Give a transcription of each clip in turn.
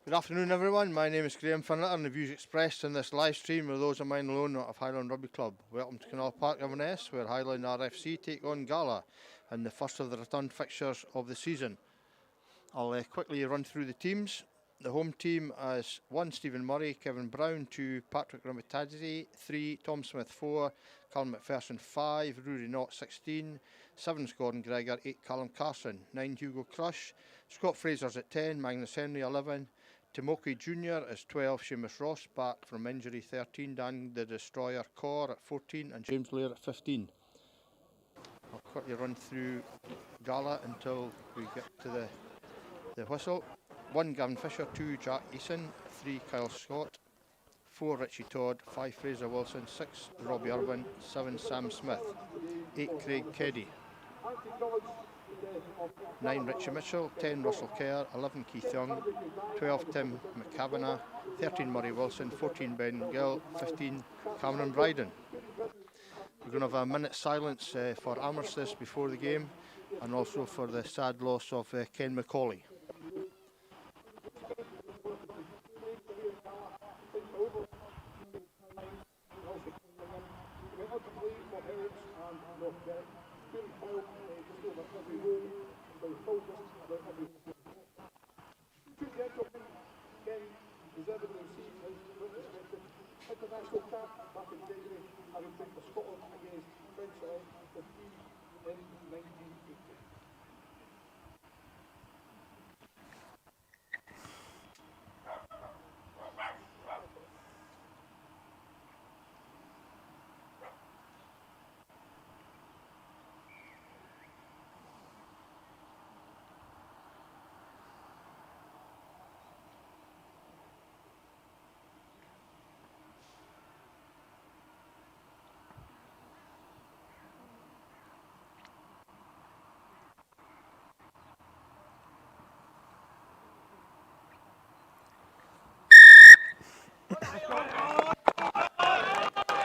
Good afternoon everyone, my name is Graham Finlater and the views expressed in this live stream are those of mine alone, not of Highland Rugby Club. Welcome to Canal Park, Inverness, where Highland RFC take on Gala in the first of the return fixtures of the season. I'll quickly run through the teams. The home team is 1 Stephen Murray, Kevin Brown, 2 Patrick Ramatadze, 3 Tom Smith, 4 Callum McPherson, 5 Rory Knott, 16, 7 Gordon Gregor, 8 Callum Carson, 9 Hugo Crush, Scott Fraser's at 10, Magnus Henry 11, Timoki Jr. is 12, Seamus Ross back from injury 13, Dan the Destroyer Core at 14 and James Lair at 15. I'll quickly run through Gala until we get to the whistle. 1 Gavin Fisher, 2 Jack Eason, 3 Kyle Scott, 4 Richie Todd, 5 Fraser Wilson, 6 Robbie Irwin, 7 Sam Smith, 8 Craig Keddy, 9 Richie Mitchell, 10 Russell Kerr, 11 Keith Young, 12 Tim McCavanagh, 13 Murray Wilson, 14 Ben Gill, 15 Cameron Bryden. We're going to have a minute's silence for armistice before the game and also for the sad loss of Ken McCauley. International cap back in January, having played for Scotland against French the team in 1980.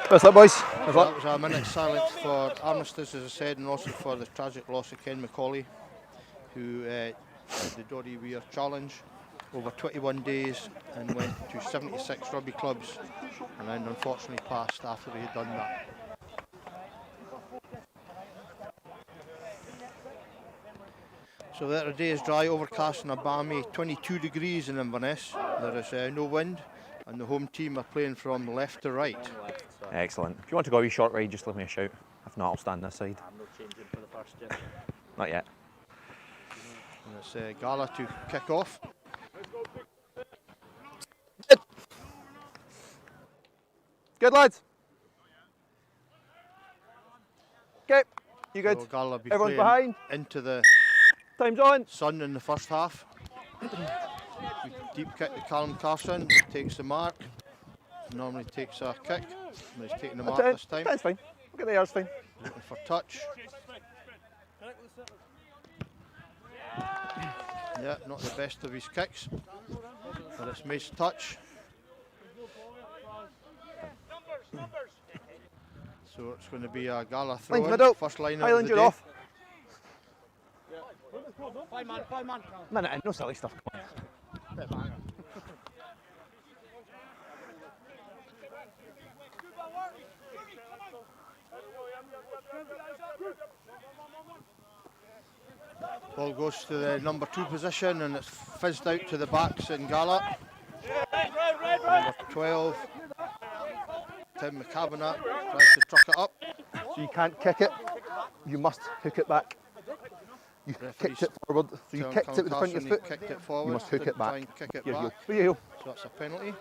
What's up, boys? That was a minute's silence for armistice, as I said, and also for the tragic loss of Ken McCauley, who did the Doddy Weir Challenge over 21 days and went to 76 rugby clubs, and then unfortunately passed after he had done that. So the day is dry, overcast and a balmy 22 degrees in Inverness. There is no wind, and the home team are playing from left to right. Excellent. If you want to go a wee short ride, just leave me a shout. If not, I'll stand this side. I'm not changing for the first gym. Not yet. And it's Gala to kick off. Good, lads. Okay, you good? So Gala will be Everyone's playing behind. into the Time's on. sun in the first half. Deep kick to Callum Carson, takes the mark. Normally takes a kick, but he's taking the mark this time. That's fine. Look at the air's fine. Looking for touch. Yeah, not the best of his kicks, but it's Mace touch. So it's going to be a Gala throw in, first line out of Highland, the you're day. off. 5 man. Minute in, no silly stuff. Come on. Ball goes to the number 2 position and it's fizzed out to the backs in Gala. Number 12, Tim McCavanagh tries to truck it up. So you can't kick it, you must hook it back. You kicked it forward, so you kicked it with the front of your foot, kicked it forward, you must hook it try back. and kick it Here you go. back. Here you go. So that's a penalty.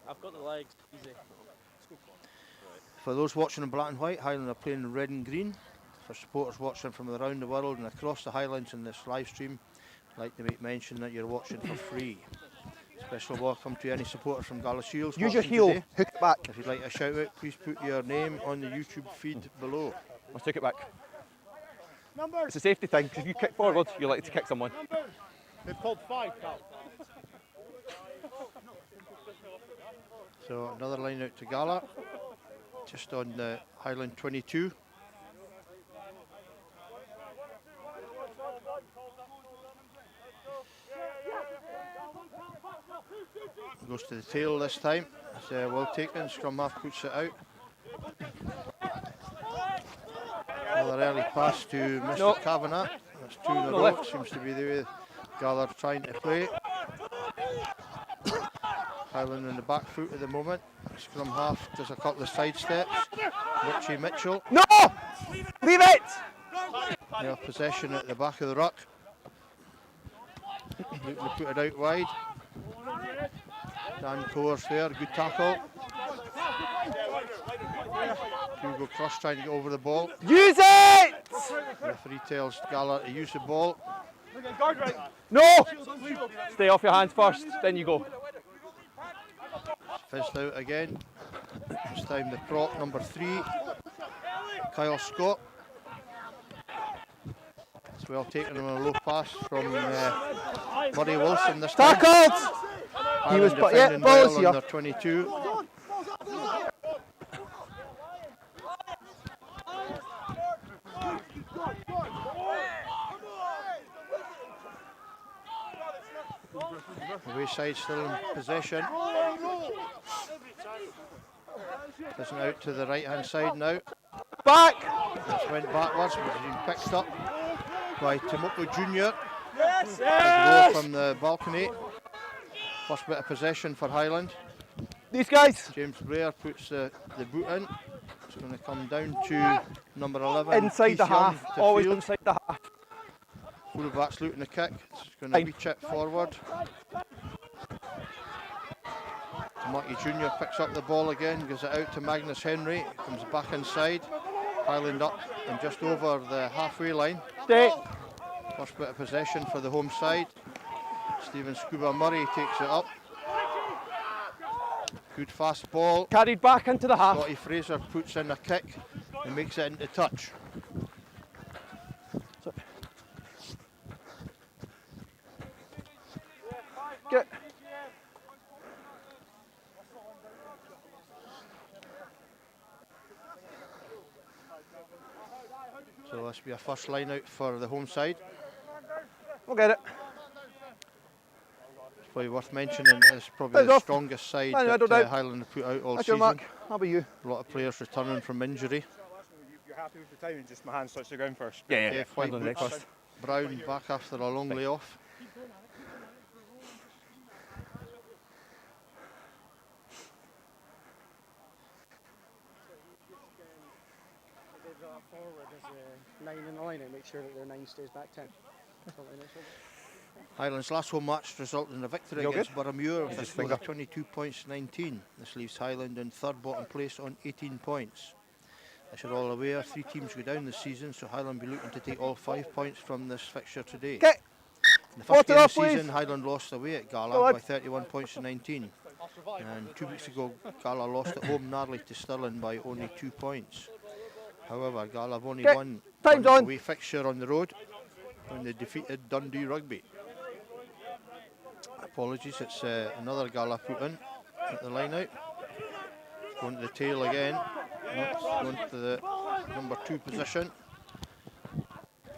I've got the legs, easy. For those watching in black and white, Highland are playing in red and green. For supporters watching from around the world and across the Highlands in this live stream, I'd like to make mention that you're watching for free. Special welcome to any supporters from Gala Shields. Use your heel, today. hook it back. If you'd like a shout out, please put your name on the YouTube feed below. Let's hook it back. It's a safety thing, because if you kick forward, you're likely to kick someone. They've called 5, Cal. So another line out to Gala, just on the Highland 22. Goes to the tail this time. It's well taken. Scrum half puts it out. Another early pass to Mr. No. Kavanagh. That's 2 in a No row. left. It seems to be the way Gala are trying to play. Highland in the back foot at the moment. Scrum half does a couple of side steps. Richie Mitchell. No! Leave it! They have possession at the back of the ruck. Looking to put it out wide. Dan Coors there, good tackle. Hugo Cross trying to get over the ball. Use it! Referee tells Gala to use the ball. No! Stay off your hands first, then you go. Fizzed out again. This time the prop, number 3, Kyle Scott. It's well taken on a low pass from Murray Wilson this time. Tackled! He was, Highland yeah, defending ball well is on here. their 22. Away side still in possession. Doesn't out to the right hand side now. Back! This went backwards, but it's been picked up by Timoko Jr. Yes! From the balcony. First bit of possession for Highland. These guys! James Blair puts the boot in. It's going to come down to number 11. Inside Keith the Young half, to always field. inside the half. Fullback's looking the kick. It's going to be chip forward. Marty Jr. picks up the ball again, gives it out to Magnus Henry. Comes back inside. Highland up and just over the halfway line. Stay. First bit of possession for the home side. Stephen Scuba Murray takes it up. Good fast ball. Carried back into the half. Scotty Fraser puts in a kick and makes it into touch. Get. So this will be a first line out for the home side. We'll get it. It's probably worth mentioning it's probably Hands the off. strongest side No, that no doubt. Highland have put out all That's your season. mark. How about you? A lot of players returning from injury. You're happy with the timing? Just my hands touch the ground first. Yeah, White Hands on deck boots. first. Brown back after a long layoff. Forward as a 9 in the line and make sure that their 9 stays back 10. Highland's last home match resulted in a victory You all against Boroughmuir with a Just score finger. of 22 points 19. This leaves Highland in third bottom place on 18 points. As you're all aware, 3 teams go down this season, so Highland will be looking to take all 5 points from this fixture today. Okay. In the first game Water of the off, season, please. Highland lost away at Go Gala on. by 31 points to 19. And 2 weeks ago, Gala lost at home narrowly to Stirling by only 2 points. However, Gala have only Okay. won Time's one on. away fixture on the road when they defeated Dundee Rugby. Apologies, it's another Gala put in at the line out. Going to the tail again. It's going to the number 2 position.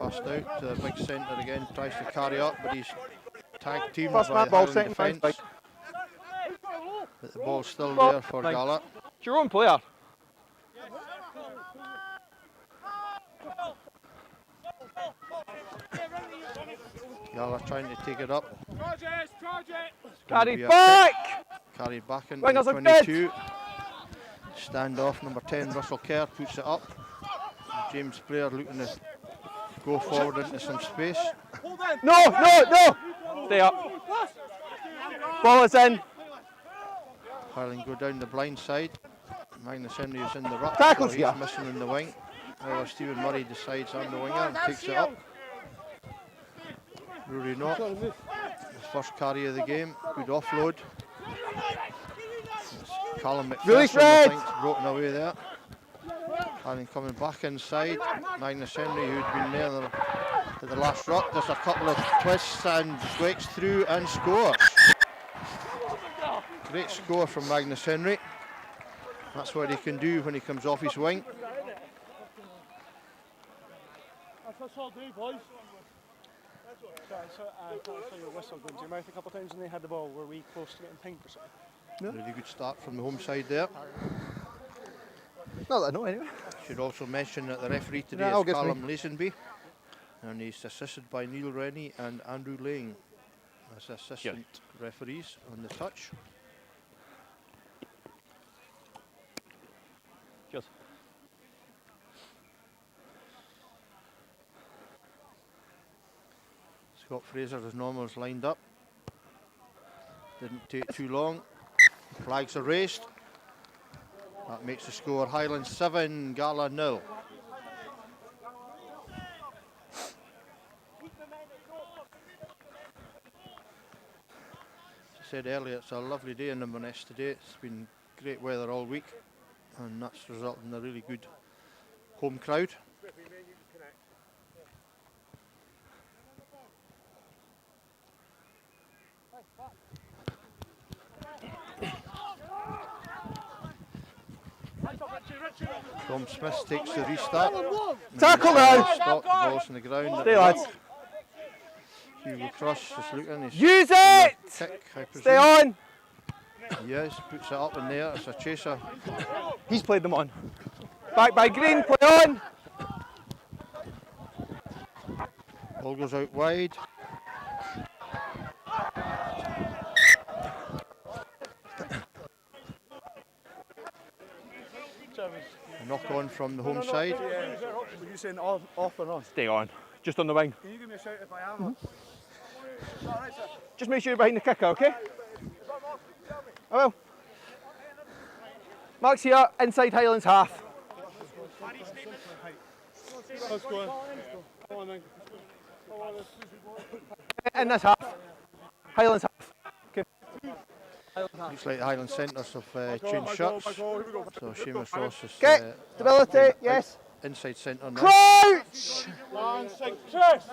Passed out to the big centre again, tries to carry up, but he's tag teamed First by man the ball, Highland second man defence. strike. But the ball's still Ball. there for Thanks. Gala. It's your own player. Gala trying to take it up. Carried be a back. Carried back into Wingers the are good. 22. Stand off, number 10, Russell Kerr puts it up. James Blair looking to go forward into some space. No, no, no. Stay up. Ball is in. Highland go down the blind side. Magnus Henry is in the ruck, Tackles so here. he's missing in the wing. However, Stephen Murray decides on the winger and takes it up. Rory Knott, his first carry of the game, good offload. It's Callum Release McPherson, I red. think, broken away there. Highland coming back inside. Magnus Henry, who'd been there to the last ruck, does a couple of twists and breaks through and scores. Great score from Magnus Henry. That's what he can do when he comes off his wing. So your whistle going to your mouth a couple of times when they had the ball. Were we close to getting pinged or something? Really good start from the home side there. Not that I know anyway. Should also mention that the referee today I'll is get Callum Lazenby, and he's assisted by Neil Rennie and Andrew Lang as assistant referees on the touch. Cheers. Scott Fraser, as normal, is lined up. Didn't take too long. Flags are raised. That makes the score Highland 7, Gala 0. As I said earlier, it's a lovely day in Inverness today. It's been great weather all week, and that's resulted in a really good home crowd. Tom Smith takes the restart. Tackle now! Stop, the ball's on the ground. Stay, lads. Hugo Cross is looking. He's Use it! kick, I presume. Stay on! Yes, puts it up in there. It's a chaser. He's played them on. Back by Green, play on! Ball goes out wide. A knock on from the home side. Were you saying off or on? Stay on. Just on the wing. Can you give me a shout if I am? Just make sure you're behind the kicker, okay? I will. Mark's here, inside Highlands half. Let's go. Come on then. In this half. Highlands half. Okay. Looks like the Highland centres have changed shirts. So Seamus Ross is Okay, stability, yes. inside centre now. Crouch! One, sink, chest,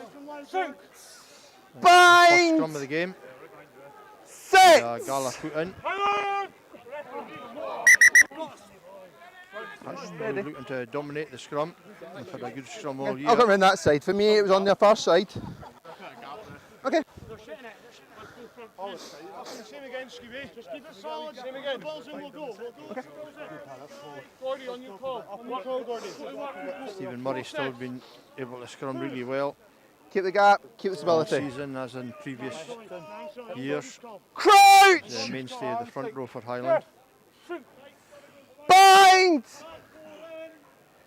sink. First Bind! scrum of the game. Sit! Gala put in. Steady. Looking to dominate the scrum. We've had a good scrum all year. I'll come around that side. For me, it was on the far side. Okay. Same again, Scooby. Just keep it solid. Same again. The ball's in, we'll go. Okay. Gordy, on your call. On your call, Gordy. Stephen Murray's still been able to scrum really well. Keep the gap, keep the All stability. season, as in previous years. Crouch! The mainstay of the front row for Highland. Bind!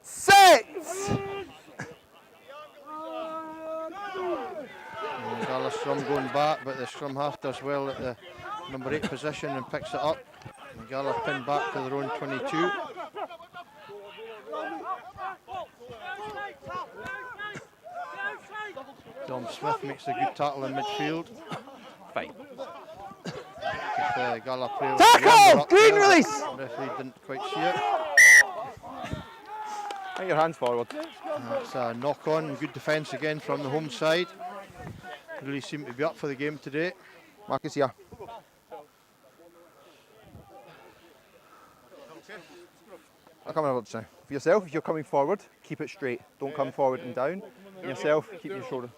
Sit! And Gala scrum going back, but the scrum half does well at the number 8 position and picks it up. And Gala pinned back to their own 22. Dom Smith makes a good tackle in midfield. Fine. Gala player Tackle! Green release! Referee didn't quite see it. Bring your hands forward. That's a knock on. Good defence again from the home side. Really seem to be up for the game today. Marcus here. I'll come over now. For yourself, if you're coming forward, keep it straight. Don't come forward and down. And yourself, keep your shoulder.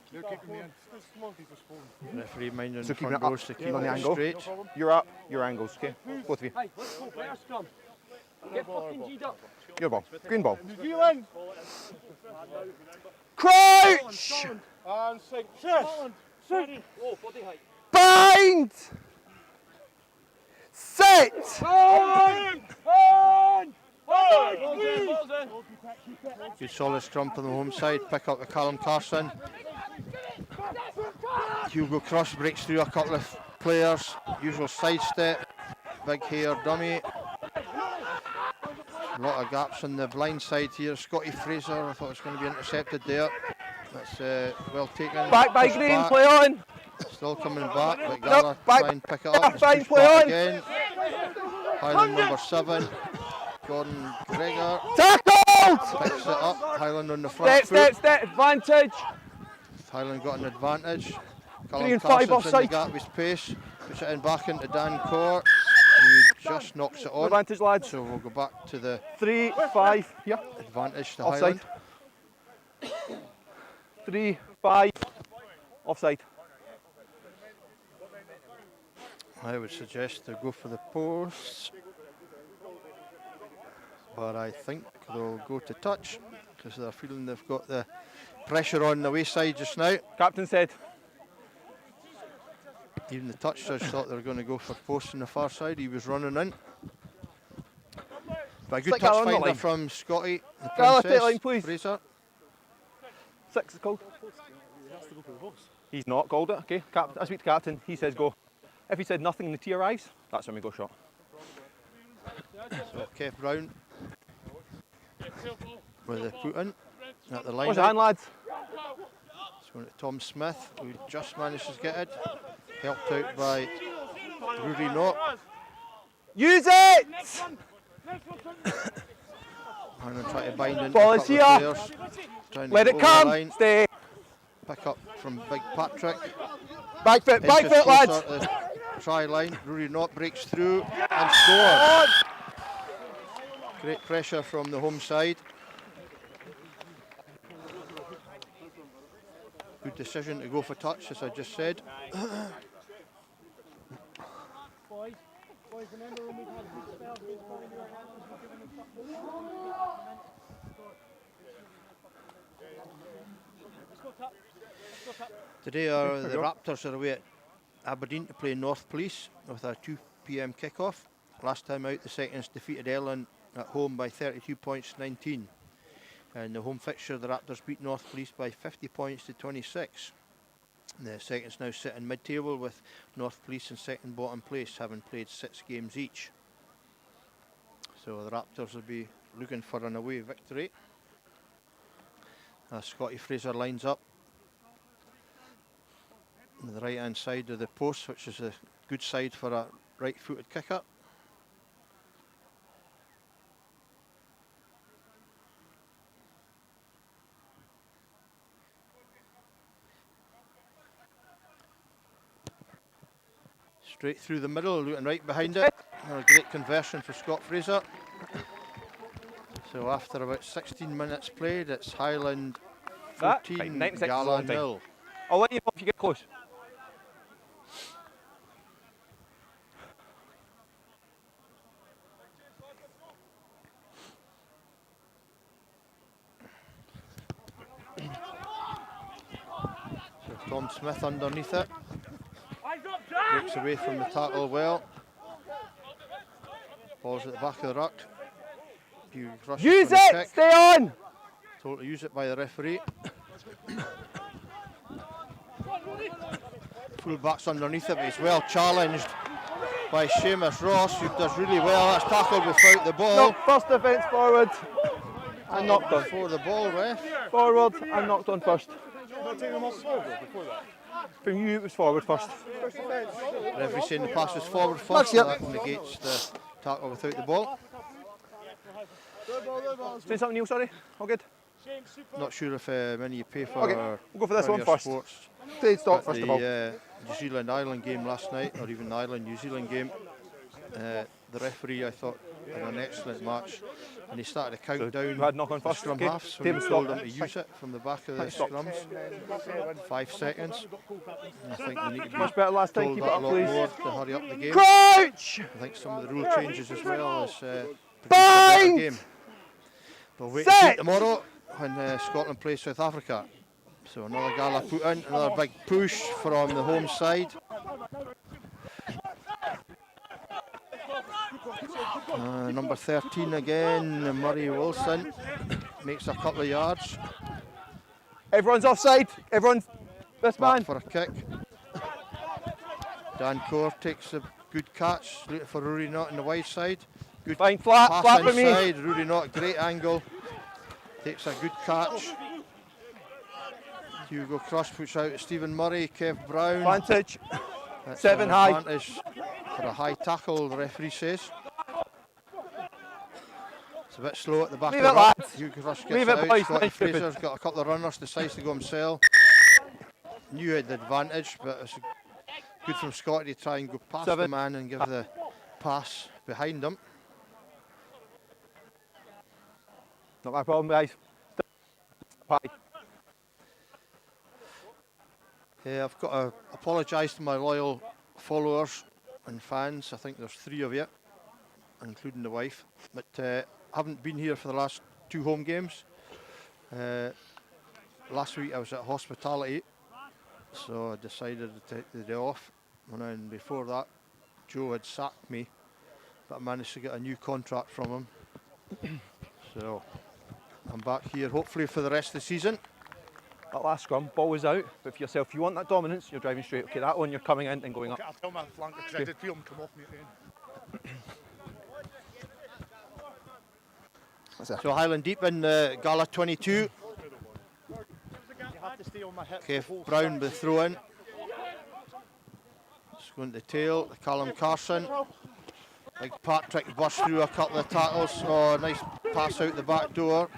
Referee minding So the keeping front it up rows to keep on the it angle. straight. You're up, your angles, okay? Both of you. Your ball. Green ball. Crouch! And sink, chest. Sink. Bind! Sit! Good solid scrum from the home side. Pick up the Callum Carson. Hugo Cross breaks through a couple of players. Usual sidestep. Big hair dummy. A lot of gaps on the blind side here. Scotty Fraser, I thought it was going to be intercepted there. That's well taken. Back by Pushed Green, back. play on! Still coming back, but Gala back- try and pick it up. It's fine, pushed play back on. again. Highland number 7, Gordon Gregor Tackled! picks it up. Highland on the front Step, foot. step, advantage! Highland got an advantage. 3 Callum and 5 Carson's in the offside. gap with pace. Puts it in back into Dan Court. He just knocks it on. Advantage, lads. So we'll go back to the 3, 5, here. advantage to Offside. Highland. 3, 5, Offside. I would suggest they go for the posts, but I think they'll go to touch because they're feeling they've got the pressure on the wayside just now. Captain said. Even the touch judge thought they were going to go for posts on the far side. He was running in. But a good Stick Gala touch on the finder line. from Scotty, the Gala, take princess, line, please. Fraser. 6 is called. He's not called it. Okay, I speak to captain. He says go. If he said nothing and the tee arrives, that's when we go shot. So Kev Brown with the foot in at the line. What's the hand, lads? It's going to Tom Smith, who just manages to get it. Helped out by Rudy Knott. Use it! I'm going to try to bind in Ball a is couple here. of players. Trying to Let get it over the come. line. Stay. Pick up from Big Patrick. Back foot, Inches lads. closer to the try line. Rudy Knott breaks through and scores. Great pressure from the home side. Good decision to go for touch, as I just said. Boys, remember when we've had good spells against Bobby New York Animals, we've given them something. Let's go tap. Let's go tap. Today the Raptors are away at Aberdeen to play North Police with a 2 p.m. kick-off. Last time out, the Seconds defeated Ellen at home by 32 points to 19. And the home fixture, the Raptors beat North Police by 50 points to 26. The Seconds now sit in mid-table with North Police in second bottom place, having played 6 games each. So the Raptors will be looking for an away victory. As Scotty Fraser lines up on the right-hand side of the post, which is a good side for a right-footed kicker. Straight through the middle, looking right behind it. A great conversion for Scott Fraser. So after about 16 minutes played, it's Highland That? 14, Right, 96 is a Gala long time. 0. I'll let you know if you get close. So Tom Smith underneath it. Breaks away from the tackle well. Ball's at the back of the ruck. Use it! Stay on! Told to use it by the referee. Full-back's underneath it, but he's well challenged by Seamus Ross, who does really well. That's tackled without the ball. No, first defence forward. And knocked on. Before the ball, ref. Forward and knocked on first. Not taking them off forward before that. From you, it was forward first. Referee saying the pass was forward first, so that negates the tackle without the ball. Say something, Neil, sorry. All good? Not sure if many you pay for. Okay, we'll go for this one first. Sports. Trade stop But first of all. the New Zealand Ireland game last night, or even the Ireland New Zealand game, the referee, I thought, had an excellent match, and he started to count down you had knock on the first, scrum okay. halves when Table he told stop. them to use it from the back of the Thanks, stop. scrums. 5 seconds. And I think they need to be Much better last time, told keep that it a up lot please. more to hurry up the game. Crouch! I think some of the rule changes as well as produce a Bind! better game. But wait to see it tomorrow when Scotland plays South Africa. So another Gala put in, another big push from the home side. Number 13 again, Murray Wilson, makes a couple of yards. Everyone's offside. Everyone's this Back man. for a kick. Dan Core takes a good catch, looking for Rory Knott on the wide side. Good Fine, flat pass for me. inside, Rory Knott, great angle. Takes a good catch. Hugo Cross puts out to Stephen Murray, Kev Brown. Advantage. That's 7 an high. advantage for a high tackle, the referee says. It's a bit slow at the back Leave of it, the ruck. lads. Hugo Cross gets Leave it it, out. boys. Scotty Nice stupid. Fraser's got a couple of runners, decides to go himself. Knew he had the advantage, but it's good from Scotty to try and go past 7. the man and give the pass behind him. Not my problem, guys. Pie. I've got to apologise to my loyal followers and fans. I think there's 3 of you, including the wife. But haven't been here for the last 2 home games. Last week I was at hospitality, so I decided to take the day off. And then before that, Joe had sacked me, but I managed to get a new contract from him. So I'm back here hopefully for the rest of the season. That last scrum, ball was out, but for yourself, if you want that dominance, you're driving straight. Okay, that one, you're coming in and going up. I'll tell my flanker because I did feel him come off me at the end. So Highland deep in Gala 22. You have to stay on my hip. Kev Brown with throw in. Just going to the tail, the Callum Carson. Big Patrick burst through a couple of tackles. Oh, nice pass out the back door.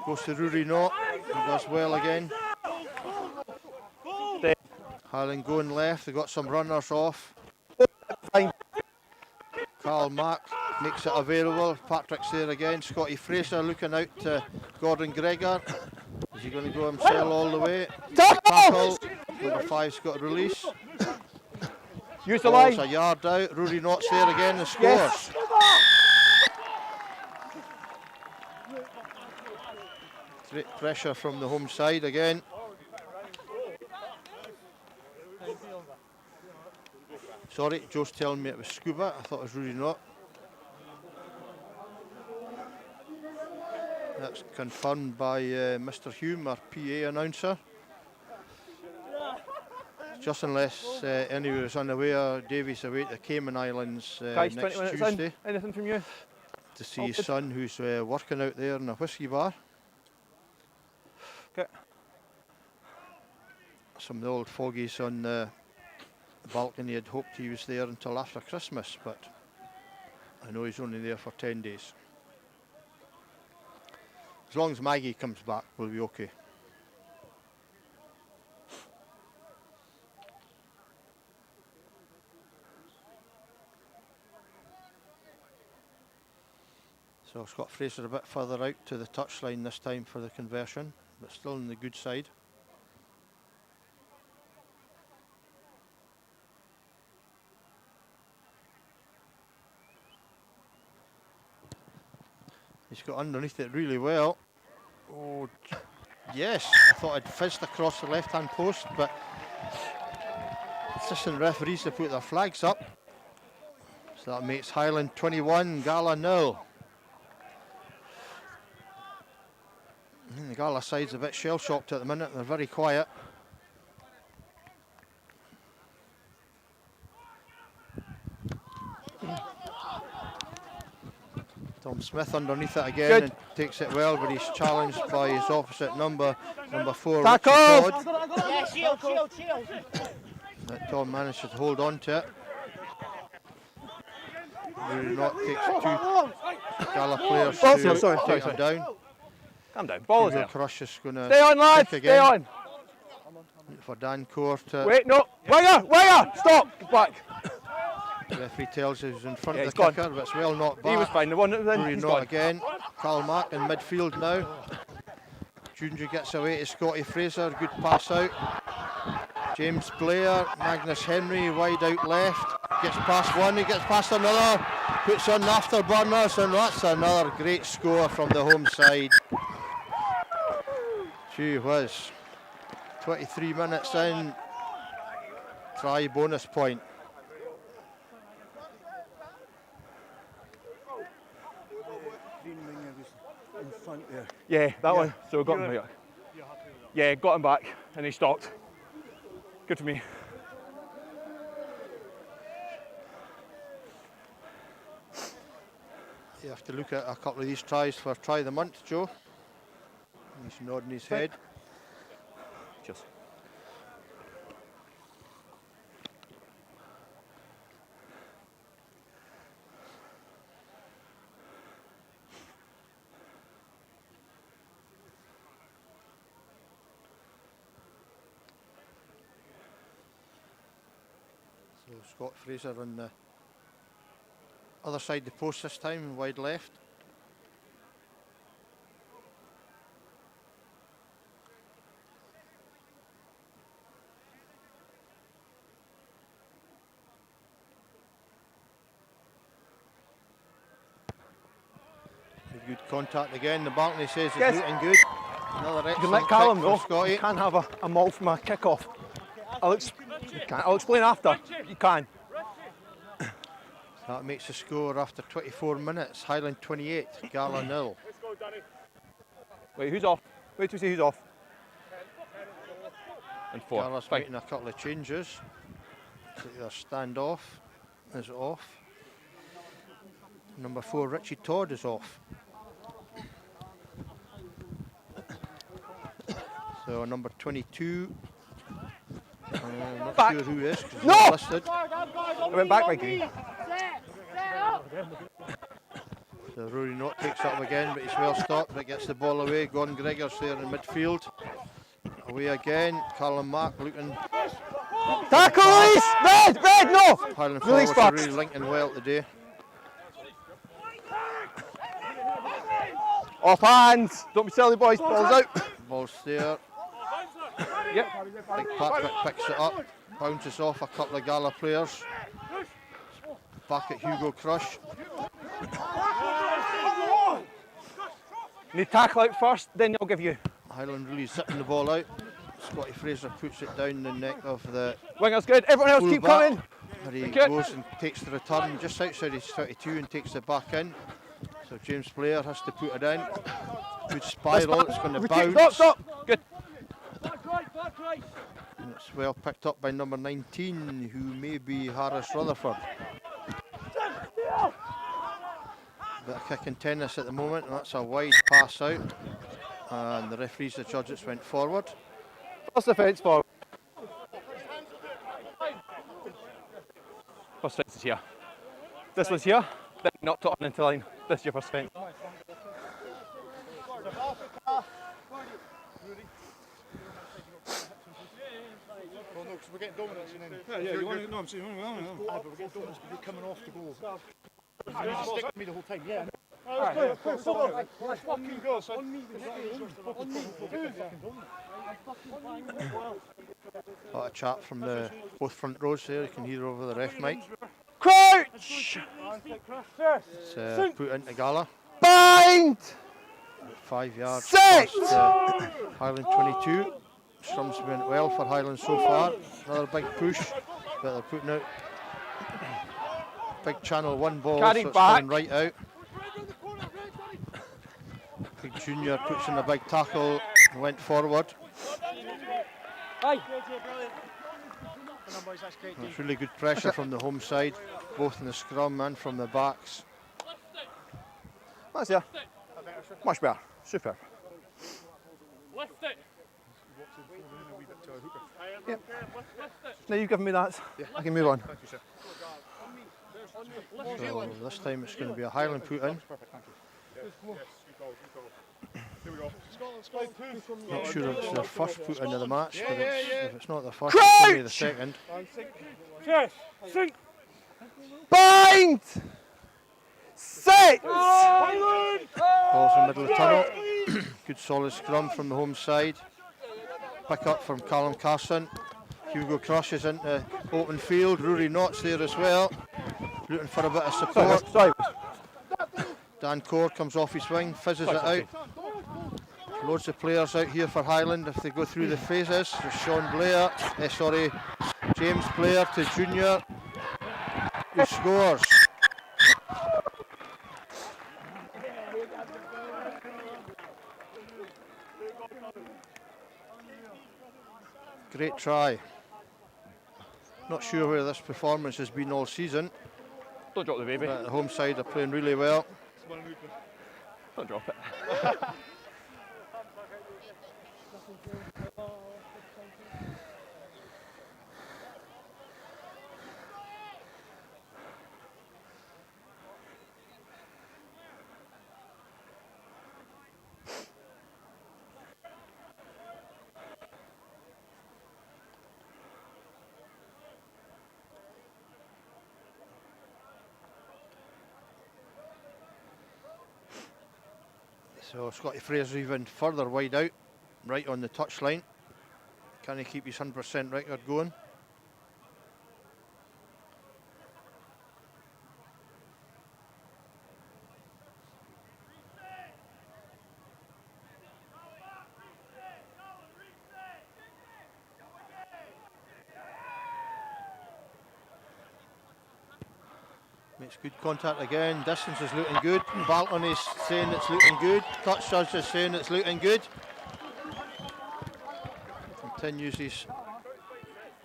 Goes to Rory Knott. He does well again. Highland going left. They got some runners off. Carl Mack makes it available. Patrick's there again. Scotty Fraser looking out to Gordon Gregor. Is he going to go himself all the way? Tackle. Number 5's got a release. Use the line. A yard out. Rory Knott's there again and scores. Yes. Great pressure from the home side again. Sorry, Joe's telling me it was Scuba. I thought it was Rory Knott. That's confirmed by Mr. Hume, our PA announcer. Just unless anyone is unaware, Davy's away to the Cayman Islands Guys, next 20 minutes Tuesday in. Anything from you? to see his son, who's working out there in a whisky bar. Okay. Some of the old fogies on the balcony had hoped he was there until after Christmas, but I know he's only there for 10 days. As long as Maggie comes back, we'll be okay. So Scott Fraser a bit further out to the touchline this time for the conversion, but still on the good side. He's got underneath it really well. Oh, yes, I thought I'd fizzed across the left-hand post, but assistant referees have put their flags up. So that makes Highland 21, Gala 0. The Gala side's a bit shell-shocked at the minute, they're very quiet. Tom Smith underneath it again. Good. And takes it well, but he's challenged by his opposite number 4, Tackle! Richie Todd. Yeah, shield. But Tom managed to hold on to it. Rory Knott takes 2 Gala players to sorry. him down. Calm down. Ball is Hugo there. Crush is going to Stay on, lads. kick Stay again on. for Dan Court. Wait, no. Winger! Stop. Get back. The referee tells us he's in front Yeah, of he's the gone. kicker, but it's well not back. He was fine. The one that was in, Rory he's Knott gone. again. Carl Mack in midfield now. Junior gets away to Scotty Fraser. Good pass out. James Blair, Magnus Henry wide out left. Gets past one, he gets past another. Puts on afterburners, and that's another great score from the home side. Gee whiz. 23 minutes in. Try bonus point. In front there. Yeah, that one. So we got him back. Yeah, got him back, and he stopped. Good for me. You have to look at a couple of these tries for try of the month, Joe. He's nodding his head. Cheers. So Scott Fraser on the other side of the post this time, wide left. contact again. The balcony says it's Yes. looking good. Another You can excellent let Callum kick know. from Scotty. You can't have a maul from a kick-off. I'll explain after. You can. That makes the score after 24 minutes. Highland 28, Gala 0. Wait, who's off? Wait till we see who's off. And 4. Gala's Fine. making a couple of changes. Their standoff is off. Number 4, Richie Todd, is off. So number 22, I'm not Back. sure who is, 'cause he's No! not listed. I went back by green. So Rory Knott takes it up again, but he's well stopped, but gets the ball away. Gordon Gregor's there in midfield. Away again, Callum Mack looking. Tackle, release! Red, no! Highland Release forwards are first. really linking well today. Off hands. Don't be silly, boys. Ball's out. Ball's there. Yep. Big Patrick picks it up, bounces off a couple of Gala players. Back at Hugo Crush. Need tackle out first, then I'll give you. Highland really zipping the ball out. Scotty Fraser puts it down the neck of the Winger's good. Everyone else keep full-back, coming. where he Okay. goes and takes the return just outside his 32 and takes it back in. So James Blair has to put it in. Good spiral, it's going to bounce. Stop. Good. And it's well picked up by number 19, who may be Harris Rutherford. Bit of kicking tennis at the moment, and that's a wide pass out. And the referees, the judges, went forward. First defence forward. First defence is here. This one's here. Then not to on into line. This is your first defence. Well, no, because we're getting dominance and then. Yeah, you want to know, I'm saying, but we're getting dominance, but you're coming off to go. You need to stick with me the whole time, yeah. Let's fucking go, son. A lot of chat from the both front rows there, you can hear over the ref mic. Crouch! It's put into Gala. Bind! 5 yards Sit! past Highland 22. Scrums went well for Highland so far. Another big push, but they're putting out big channel 1 ball, Carried so it's back. going right out. Big Junior puts in a big tackle and went forward. It's really good pressure from the home side, both in the scrum and from the backs. That's here. Much better. Super. Lift it. Yep. Now you've given me that. I can move on. So this time it's going to be a Highland put in. Not sure if it's their first put in of the match, but if it's not the first, it's going to be the second. Yes, sink. Bind! Sit! Ball's in the middle of the tunnel. Good solid scrum from the home side. Pick up from Callum Carson. Hugo Crush is into open field. Rory Knott's there as well, looking for a bit of support. Sorry. Dan Core comes off his wing, fizzes it out. Loads of players out here for Highland if they go through the phases. There's James Blair to Junior, who scores. Great try. Not sure where this performance has been all season, Don't drop the baby. but the home side are playing really well. Don't drop it. So Scotty Fraser even further wide out, right on the touchline. Can he keep his 100% record going? It's good contact again. Distance is looking good. Balton is saying it's looking good. Touch judge is saying it's looking good. Continues his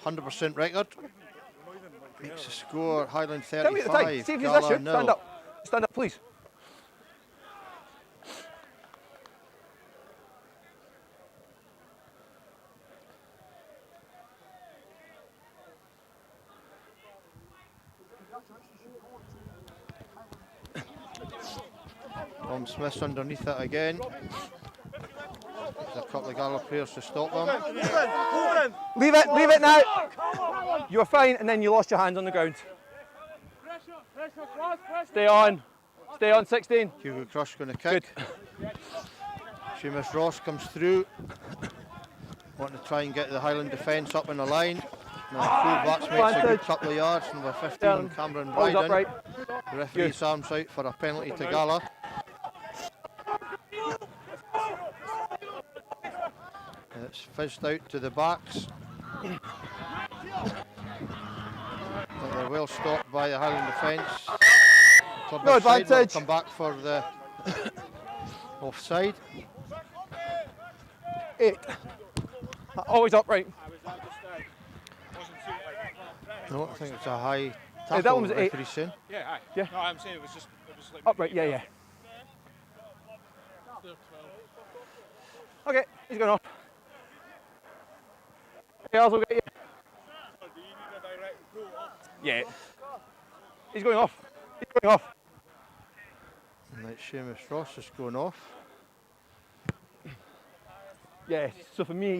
100% record. Makes the score Highland Tell me the time. 35. See if he's Gala issue. Stand 0. up. Stand up, please. Tom Smith's underneath it again. There's a couple of Gala players to stop him. Leave it now. You were fine, and then you lost your hand on the ground. Stay on, 16. Hugo Crush going to kick. Seamus Ross comes through. Wanting to try and get the Highland defence up in the line. Now full backs makes a good couple of yards. Number 15, Cameron Balls Bryden. upright. The referee's arms out for a penalty to Gala. It's fizzed out to the backs. But they're well stopped by the Highland defence. Club No offside, will advantage. come back for the offside. 8. Always upright. No, I think it's a high that tackle. one was the 8. referee's saying. Yeah, aye. Yeah. No, I'm saying it was just like Upright, yeah. Okay, he's going off. Girls will get you. Yeah. He's going off. And like Seamus Ross is going off. Yeah, so for me,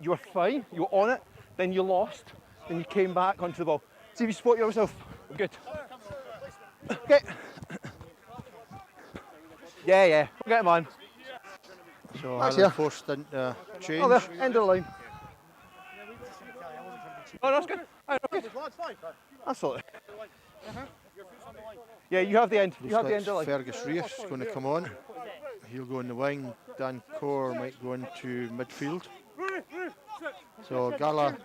you were fine, you were on it, then you lost, then you came back onto the ball. See if you spot yourself. Good. Okay. Yeah. We'll get him on. So Nice, Highland yeah. forced into change. Oh, there, end of the line. Oh, that's good. Oh, good. Absolutely. Yeah, you have the end. You have the end of the line. Fergus Rees is going to come on. He'll go in the wing. Dan Core might go into midfield. So Gala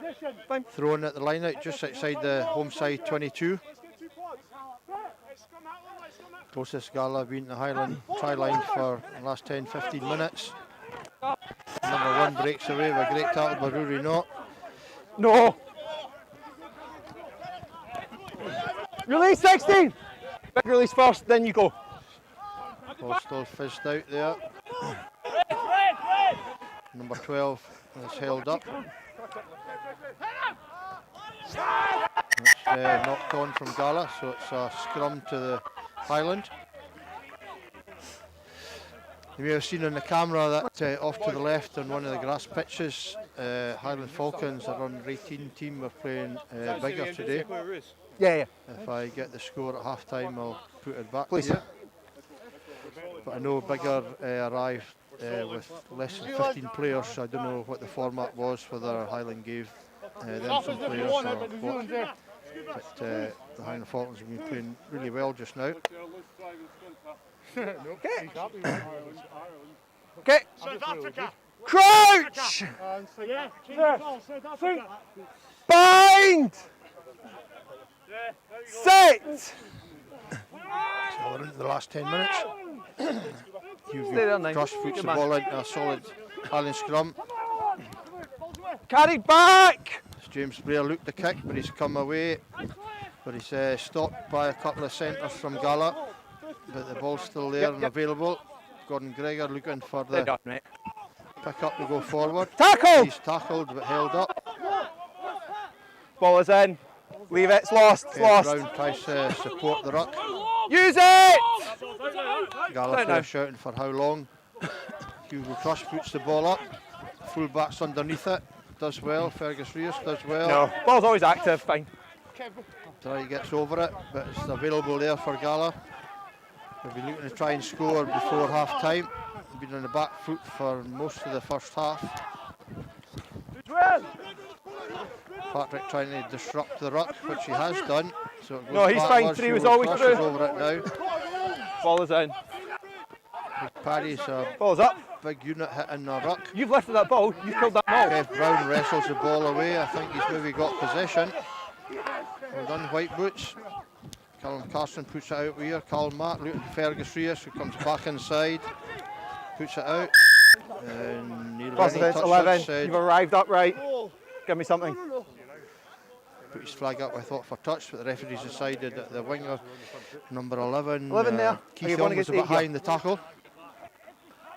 throwing at the line out just outside the home side 22. Closest Gala been to Highland try line for the last 10-15 minutes. Number 1 breaks away with a great tackle by Rory Knott. No. Release 16. Big release first, then you go. Ball still fizzed out there. Number 12 is held up. It's knocked on from Gala, so it's a scrum to the Highland. You may have seen on the camera that off to the left on one of the grass pitches, Highland Falcons, our under 18 team, were playing bigger today. Yeah. If I get the score at half time, I'll put it back Please. to you. But I know Bigger arrived with less than 15 players, so I don't know what the format was, whether Highland gave them some players or what. But the Highland Falcons have been playing really well just now. Okay. South Africa. Crouch. Bind. Set. So we're into the last 10 minutes. Stay there, nine. Crush puts Good the man. ball into a solid Highland scrum. Carried back. James Blair looked the kick, but he's come away. But he's stopped by a couple of centres from Gala. But the ball's still there and available. Gordon Gregor looking for They're the done, mate. pick up to go forward. Tackled. He's tackled but held up. Ball is in. Leave it. It's lost. It's lost. Brown tries to support the ruck. Use it. Gala Right player now. shouting for how long. Hugo Crush puts the ball up. Full-back's underneath it. Does well. Fergus Rees does well. No. Ball's always active. Fine. Try gets over it, but it's available there for Gala. They'll be looking to try and score before half time. They've been on the back foot for most of the first half. Patrick trying to disrupt the ruck, which he has done. So it goes No, he's fine. backwards. 3 was Hugo always Crush through. is over it now. Ball is in. Paddy's a Ball's up. big unit hitting the ruck. You've lifted that ball. You've killed that ball. Kev Brown wrestles the ball away. I think he's maybe got possession. Well done, White Boots. Callum Carson puts it out here. Carl Mack looking for Fergus Rees, who comes back inside. Puts it out. And Neil First Rennie offence, touched 11. outside. You've arrived upright. Give me something. Put his flag up, I thought, for touch, but the referees decided that the winger, number 11, 11 there. Keith Are you Young, going was a against bit 8? high Yeah. in the tackle.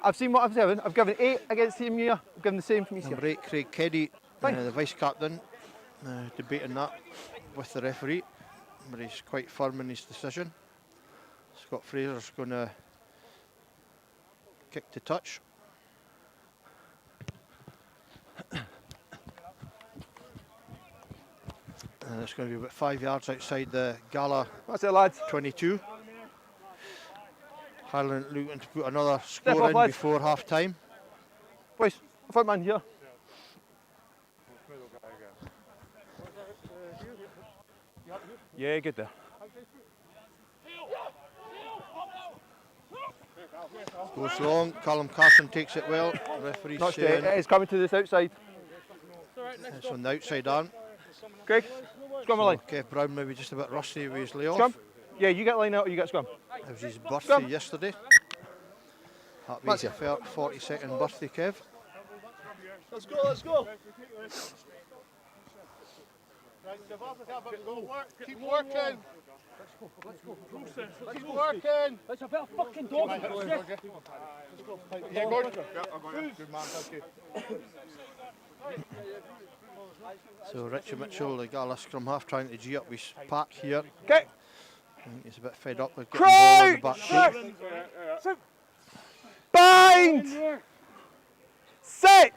I've seen what I've given. I've given 8 against Team Year. I've given the same from Number East 8, Craig Keddy, Fine. the vice-captain, debating that with the referee, but he's quite firm in his decision. Scott Fraser's going to kick to touch. And it's going to be about 5 yards outside the Gala That's it, lads. 22. Highland looking to put another Step score up, in lads. before half time. Boys, front man here. Yeah, good there. Goes long, Callum Carson takes it well. Referee Not straight. saying It is coming to this outside. it's on the outside arm. Greg, scrum a line. Kev Brown maybe just a bit rusty with his layoff. Scrum. Yeah, you get line out or you get scrum. It was his birthday Scrum. yesterday. Happy That's it. 42nd birthday, Kev. Let's go, let's go. Keep working. Keep working. It's a bit of fucking dog. Yeah, good. Good man, thank you. So Richie Mitchell, the Gala scrum half, trying to G up his pack here. Okay. I think he's a bit fed up with getting the ball on the back foot. Bind! Set!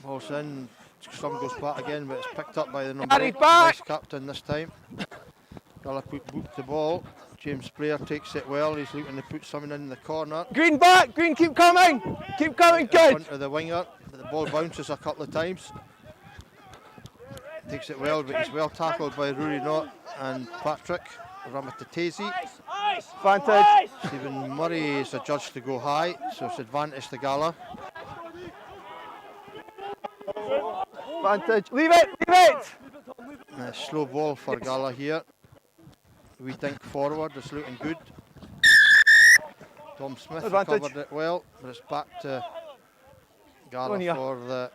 Ball's in, scrum goes back again, but it's picked up by the number Carry 8, back. vice captain this time. Gala boot the ball. James Blair takes it well. He's looking to put something in the corner. Green back, Green keep coming! Keep coming, In good! front of the winger. The ball bounces a couple of times. Takes it well, but he's well tackled by Rory Knott and Patrick Ramatatesi. Advantage. Stephen Murray is adjudged to go high, so it's advantage to Gala. Advantage. Leave it, leave it! Slow ball for Gala here. We think forward, it's looking good. Tom Smith Advantage. covered it well, but it's back to Gala On here. for the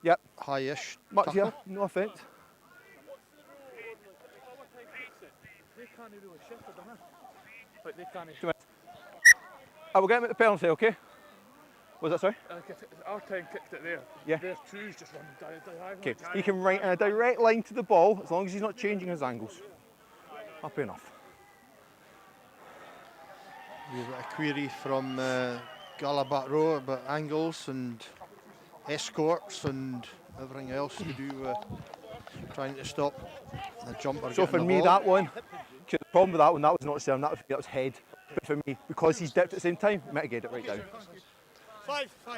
Yep. high-ish Much tackle. here, no offence. They can't do a shift, don't they? Like they can't. I will get him at the penalty, okay? Was that sorry? Our time kicked it there. Yeah. Their two's just running diagonal. Okay, he can write in a direct line to the ball as long as he's not changing his angles. Happy enough. We've got a query from Gala back row about angles and escorts and everything else to do with trying to stop the jumper. So for getting the me, ball. that one, the problem with that one, that was not Sam, that was head. But for me, because he's dipped at the same time, mitigate it right down.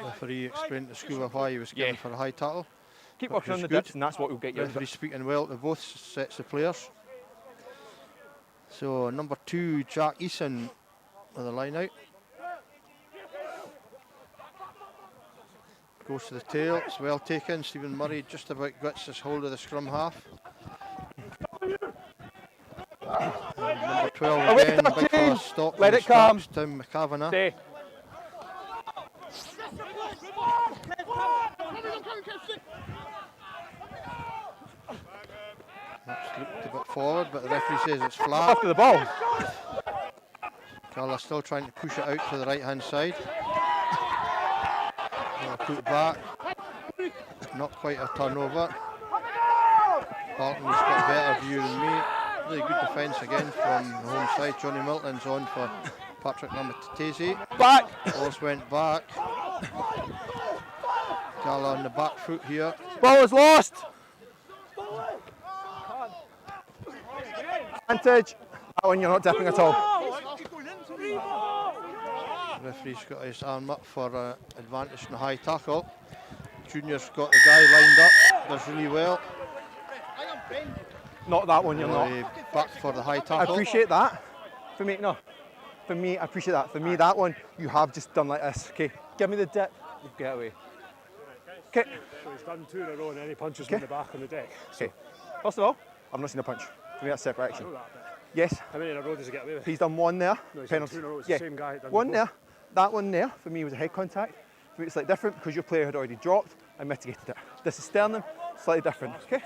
Referee explained to Scuba why he was given for a high tackle. Keep Which working on is the good. dips, and that's what will get you. Referee speaking well to both sets of players. So number 2, Jack Eason with a line out. Goes to the tail, it's well taken. Stephen Murray just about gets his hold of the scrum half. And number 12 Away again, 13. big fella stop. Let and it come. stops Tim McCavanagh. Stay. That's looked a bit forward, but the referee says it's flat. After the ball. Gala still trying to push it out to the right hand side. Put it back. Not quite a turnover. Barton's got a better view than me. Really good defence again from the home side. Johnny Milton's on for Patrick Ramatatesi. Back. Balls went back. Gala on the back foot here. Ball is lost. Advantage. That one you're not dipping at all. Referee's got his arm up for advantage in the high tackle. Junior's got the guy lined up. Does really well. Not that one, you're not. Back for the high I tackle. appreciate that. For me, no. For me, I appreciate that. For me, that one, you have just done like this. Okay, give me the dip. You get away. Okay. So he's done 2 in a row and then he punches me in the back on the deck. Okay. First of all, I've not seen a punch. For me, that's separate I action. know that bit. Yes. How many in a row does he get away with? He's done one there. No, he's done Penalty. 2 in a row. It's Yeah. the same guy. Done One before. there. That one there, for me, was a head contact. For me, it's slightly different because your player had already dropped. I mitigated it. This is sternum, slightly different. Okay?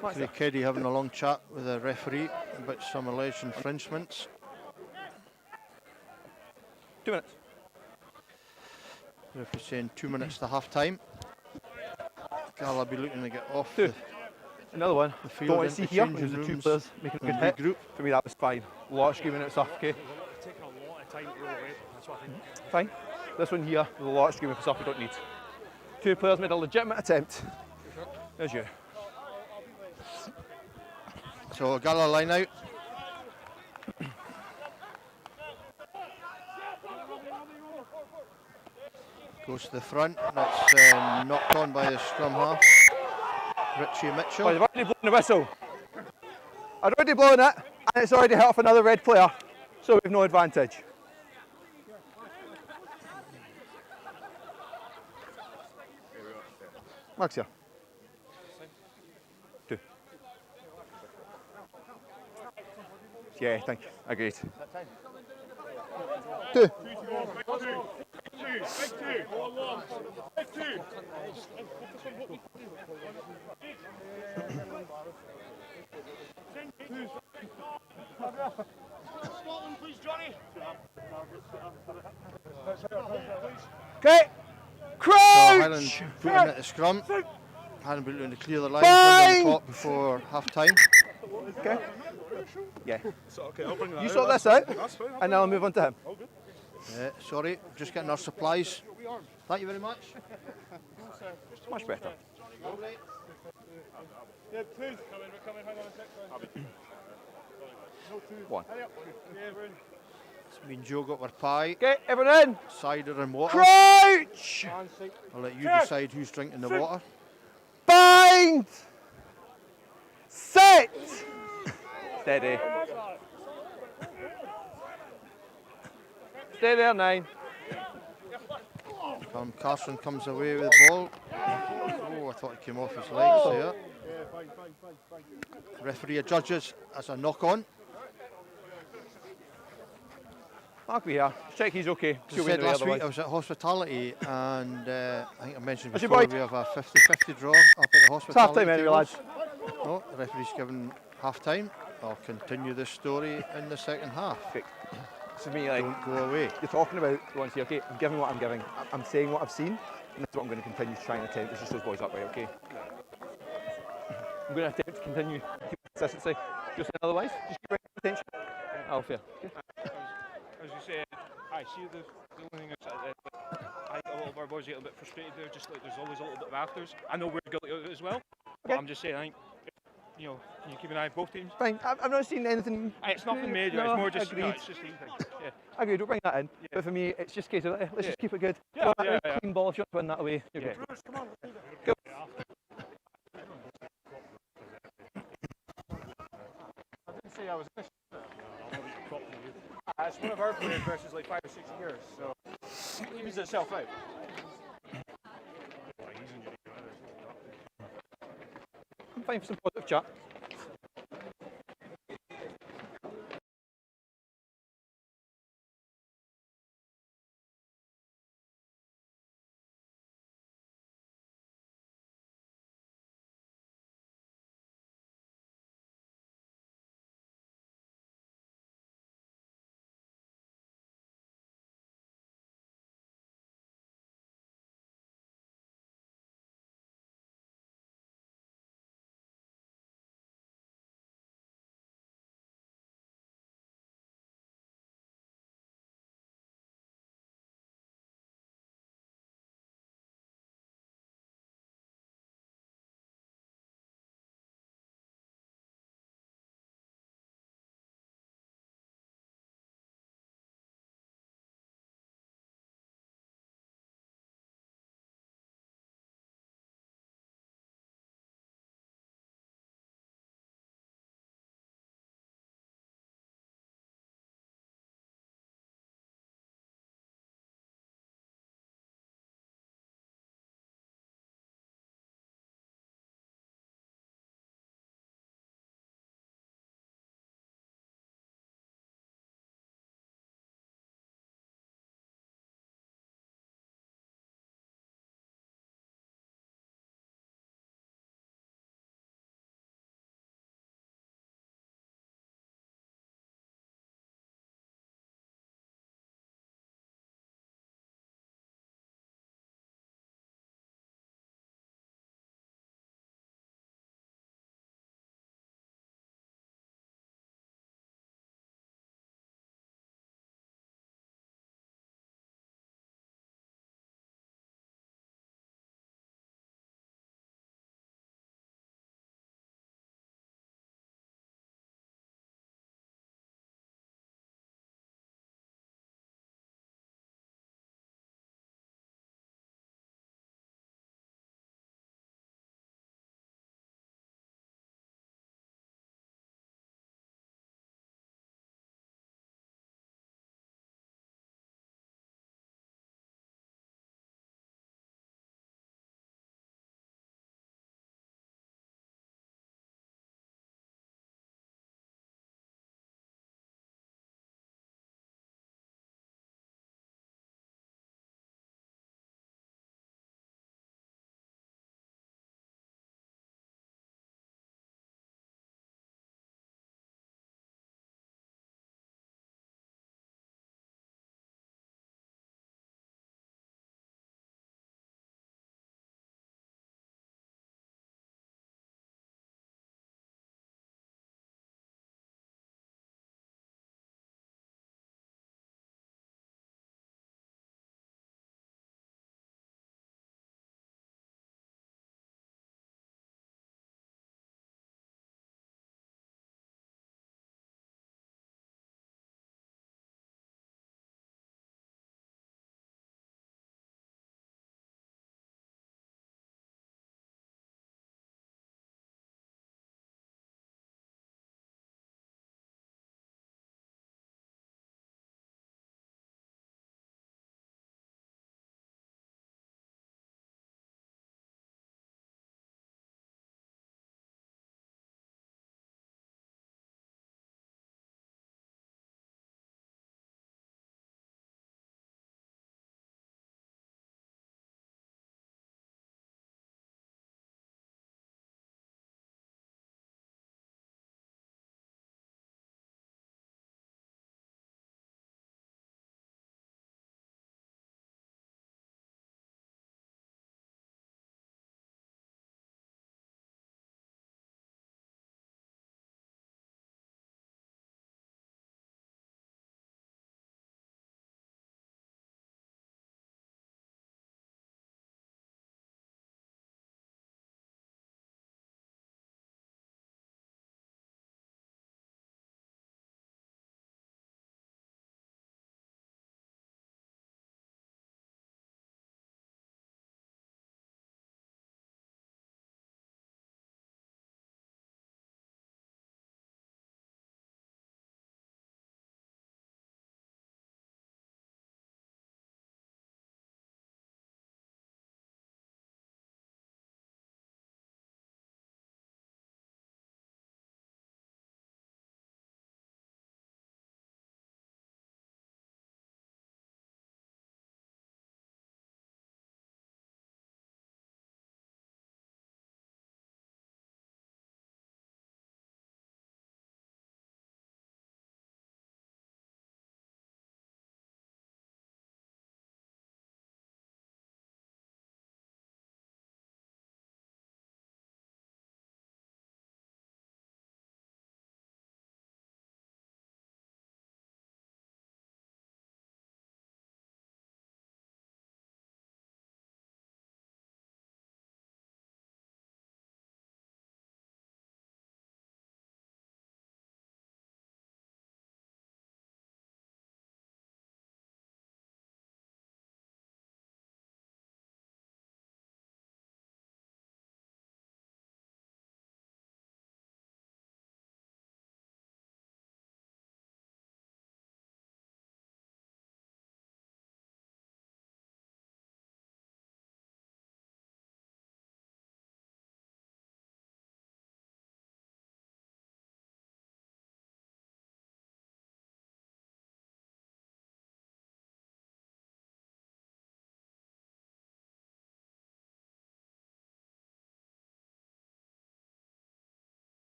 Craig Keddy having a long chat with the referee about some alleged infringements. 2 minutes. Referee saying 2 minutes to half time. Gala be looking to get off 2. the Another one. field Don't want to see into here when changing there's the 2 rooms players making a good and hit. regroup. For me, that was fine. A lot of screaming and stuff. Okay? It's taken a lot of time to roll away. That's what I think. Fine. This one here, with a lot of screaming for stuff we don't need. 2 players made a legitimate attempt. There's you. So Gala line out. Goes to the front. That's knocked on by the scrum half. Richie Mitchell. Oh, they've already blown the whistle. I'd already blown it, and it's already hit off another red player, so we've no advantage. Mark's here. 2. Yeah, thank you. Agreed. 2. Scotland, please, Johnny. Okay. So Highland Crouch! put in at the scrum. Highland looking to clear the line on the clock before half time. Okay. Yeah. So, okay, I'll bring that You out. sort this out, That's fine. and then I'll move on to him. Sorry, just getting our supplies. Thank you very much. Much better. Yeah, 2. Coming, hang on a sec. 1. It's been Joe got our pie, Okay, everyone in. cider and water. Crouch! I'll let you decide who's drinking the water. Bind! Sit! Steady. Stay there, 9. Carson comes away with the ball. Oh, I thought he came off his legs there. Referee adjudges as a knock on. Mark be here. Check he's okay. As I said last week, I was at hospitality and I think I mentioned How's your before boy? we have a 50-50 draw up at the hospitality. It's half time anyway, tables. lads. No, the referee's given half time. I'll continue this story in the second half. This is me, like, Don't go away. you're talking about the ones here, okay? I'm giving what I'm giving. I'm saying what I've seen, and that's what I'm going to continue to try and attempt. It's just those boys up, right, okay? I'm going to attempt to continue to keep consistency. Just otherwise, just keep bringing attention. Oh, fair. Okay. As you said, I see the only thing is I think a lot of our boys get a bit frustrated there, just like there's always a little bit of afters. I know we're guilty of it as well, but Okay. I'm just saying, I think, you know, can you keep an eye on both teams? Fine. I've not seen anything. It's nothing major, No, it's more just, agreed. no, it's just the thing. Yeah. Agreed, we'll bring that in. But for me, it's just a case of let's just keep it good. Yeah, Go yeah, that way, yeah. clean ball. If you want to win that away, you're Yeah. good. I didn't say I was in it's one of our players versus like 5 or 6 years, so it evens itself out. I'm fine for some positive chat.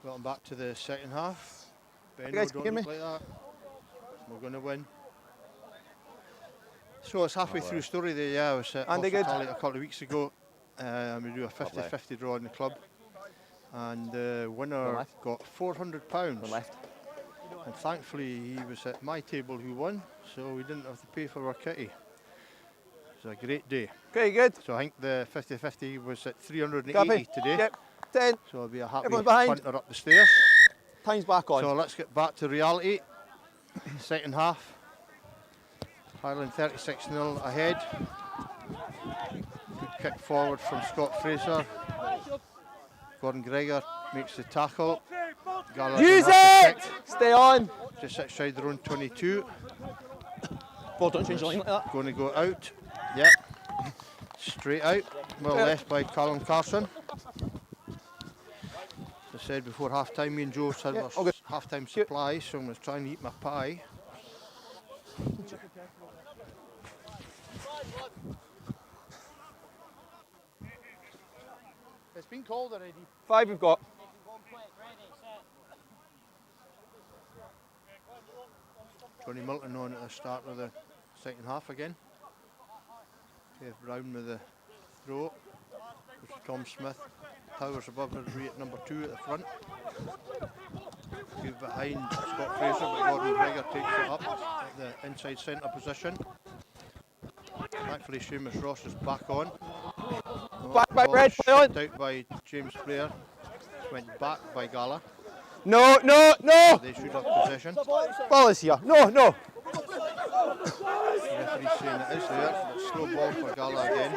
Got him back to the second half. Benno, guys, don't hear look me? like that. We're going to win. So it's halfway through story there, yeah. I was at Andy, good. hospitality a couple of weeks ago. We do a 50-50 draw in the club. And the winner got £400. Left. And thankfully he was at my table who won, so we didn't have to pay for our kitty. It was a great day. Okay, good. So I think the 50-50 was at 380 Copy. today. Yep. 10. So it'll be a happy Everyone's behind. punter up the stairs. Time's back on. So let's get back to reality. Second half. Highland 36-0 ahead. Good kick forward from Scott Fraser. Gordon Gregor makes the tackle. Gala Use has it! the kick, Stay on. just outside their own 22. Ball, don't change the line like that. Going to go out. Yep. Straight out. Well left by Callum Carson. As I said before half time, me and Joe said Yeah, our all good. half time supply, so I'm going to try and eat my pie. It's been called already. 5 we've got. Johnny Milton on at the start of the second half again. Kev Brown with the throw. Which is Tom Smith. Towers above her at number 2 at the front. Give behind Scott Fraser, but Gordon Gregor takes it up at the inside centre position. Thankfully Seamus Ross is back on. Back, Ball red, play on. shot out by James Blair. Went back by Gala. No, no, no. They should have possession. Ball is here. No, no. The referee's saying it is there. It's slow ball for Gala again.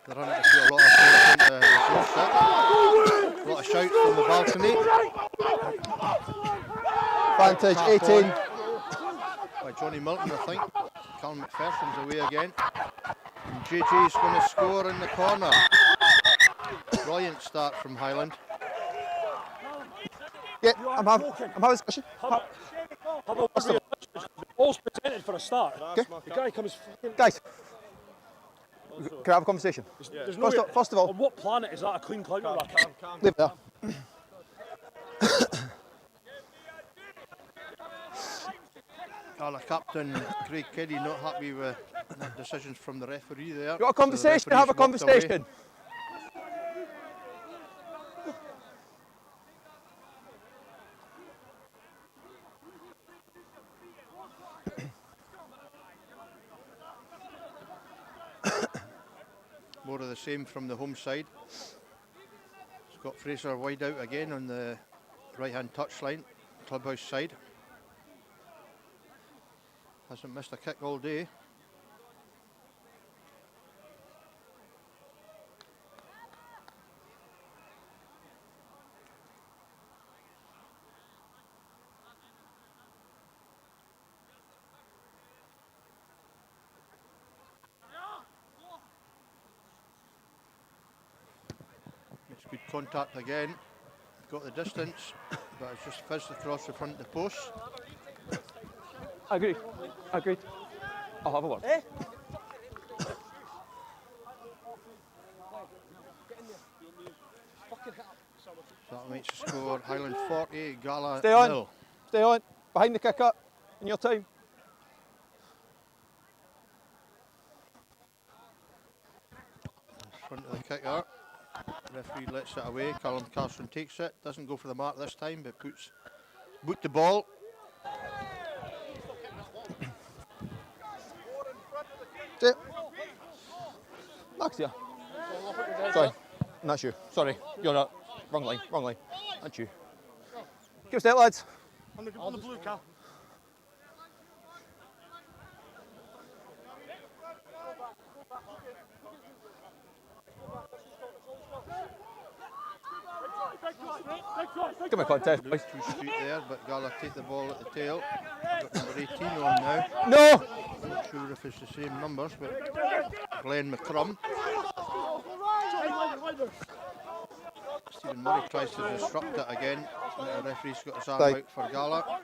They're running to see a lot of players into the post. A lot of shouts from the balcony. Vantage, Tap 18. on by Johnny Milton, I think. Callum McPherson's away again. And JJ's going to score in the corner. Brilliant start from Highland. Yeah, I'm having a discussion. All's presented for a start. Okay. The guy comes. Guys, can I have a conversation? There's no First of all, on what planet is that a clean clout rack? leave it there. Gala captain Craig Kelly not happy with decisions from the referee there. You got a conversation? So the Have a referee's walked away. conversation. More of the same from the home side. Scott Fraser wide out again on the right hand touchline, clubhouse side. Hasn't missed a kick all day. It's good contact again. Got the distance, but it's just fizzed across the front of the post. Agreed. Agreed. I'll have a word. So that makes the score Highland 40, Gala Stay on. 0. Stay on. Behind the kick up. In your time. Front of the kicker. Referee lets it away. Callum Carson takes it. Doesn't go for the mark this time, but boot the ball. That's it. Max here. Sorry. That's you. Sorry. You're not. Wrong line. Wrong line. That's you. Give us that, lads. On the blue car. Give me a contest, boys. Too straight there, but Gala take the ball at the tail. Got number 18 on now. No! Not sure if it's the same numbers, but Glenn McCrum. Stephen Murray tries to disrupt it again. The referee's got his arm Right. out for Gala.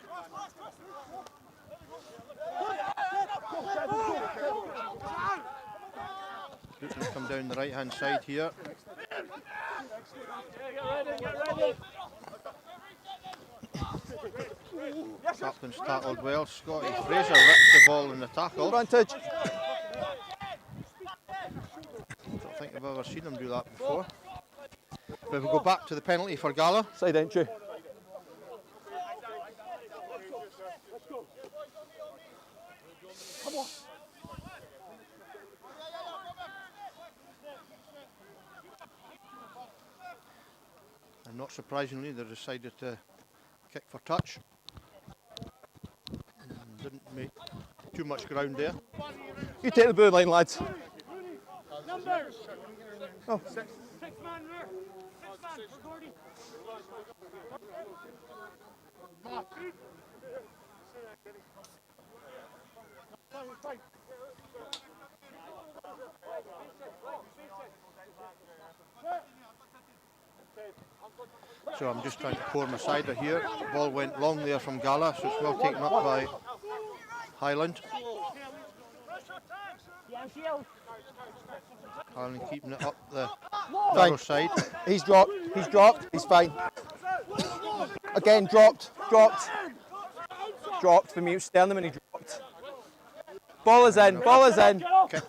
Luton's come down the right hand side here. Captain's tackled well. Scotty Fraser ripped the ball in the tackle. Advantage. Don't think I've ever seen him do that before. But we go back to the penalty for Gala. Side entry. And not surprisingly, they decided to kick for touch. And didn't make too much ground there. You take the blue line, lads. Numbers. Oh. 6 man there. 6 man for Gordy. So I'm just trying to pour my cider here. The ball went long there from Gala, so it's well taken up by Highland. Highland keeping it up the narrow side. He's dropped. He's dropped. He's fine. Again, dropped. Dropped. Dropped for me. Sternum and he dropped. Ball is in. Ball is in. Kick.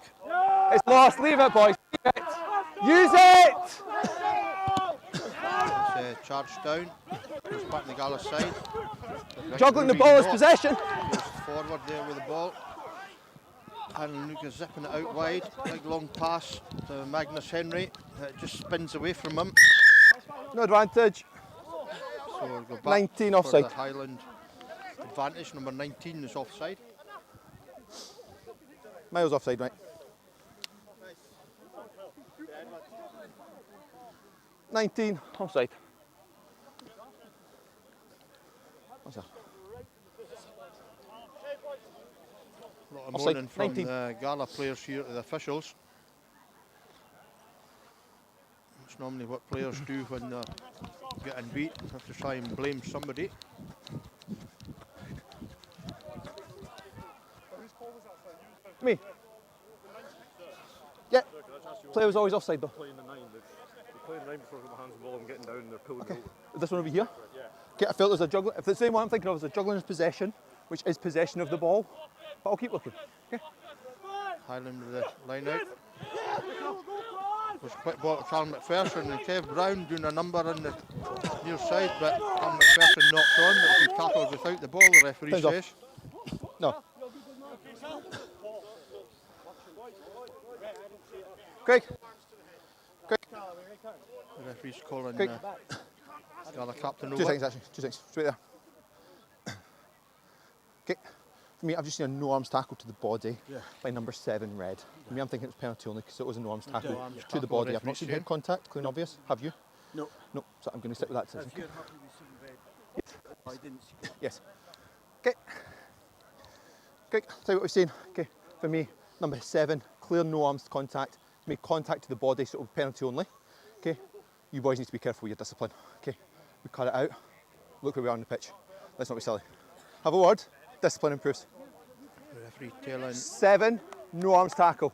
It's lost. Leave it, boys. Leave it. Use it. It's charged down. Goes back on the Gala side. Juggling the ball is possession. Goes forward there with the ball. And Lucas zipping it out wide. Big long pass to Magnus Henry. It just spins away from him. No advantage. So we'll go back 19 for offside. the Highland advantage. Number 19 is offside. Miles offside, right? 19 offside. What's that? A lot of Offside, moaning from 19. the Gala players here to the officials. It's normally what players do when they're getting beat. They have to try and blame somebody. Me. Yeah. Player was always offside though. Playing the 9, they play the 9 before I got my hands on the ball. I'm getting down and they're pulling Okay. me over. This one over here. Yeah. Okay, I felt there's a juggling. If it's the same one I'm thinking of, is a juggling is possession, which is possession of the ball. But I'll keep looking. Okay. Highland with the line out. Was a quick ball to Callum McPherson and Kev Brown doing a number on the near side, but Callum McPherson knocked on. It was tackled without the ball, the referee Time's off. says. No. Craig. Craig. The referee's calling Quick. Gala captain 2 over. seconds actually. 2 seconds. Straight there. Okay. For me, I've just seen a no arms tackle to the body by number 7 red. For me, I'm thinking it's penalty only because it was a no arms tackle No arms to the tackle, body. I've referee not seen saying. head contact. Clean obvious. Have you? No. No. So I'm going to stick with that decision. If you're happy with seeing red, I didn't see it. Yes. Okay. Okay, tell you what we've seen. Okay, for me, number 7, clear no arms contact. Make contact to the body, so it'll be penalty only. Okay, you boys need to be careful with your discipline. Okay, we cut it out. Look where we are on the pitch. Let's not be silly. Have a word. Discipline improves. The referee telling 7, no arms tackle.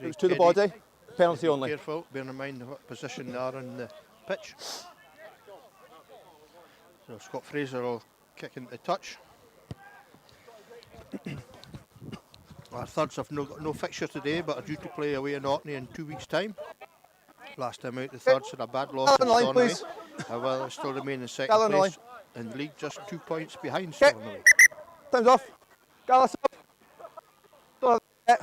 It was to the Craig body, penalty be only. careful, bearing in mind what position they are on the pitch. So Scott Fraser will kick into the touch. Our thirds have no fixture today, but are due to play away in Orkney in 2 weeks' time. Last time out, the thirds had a bad loss in Down the line, Stornoway. please. However, they still remain in Down second the place in the league, just 2 points behind Okay. Stornoway. Time's off. Gala sub. Don't have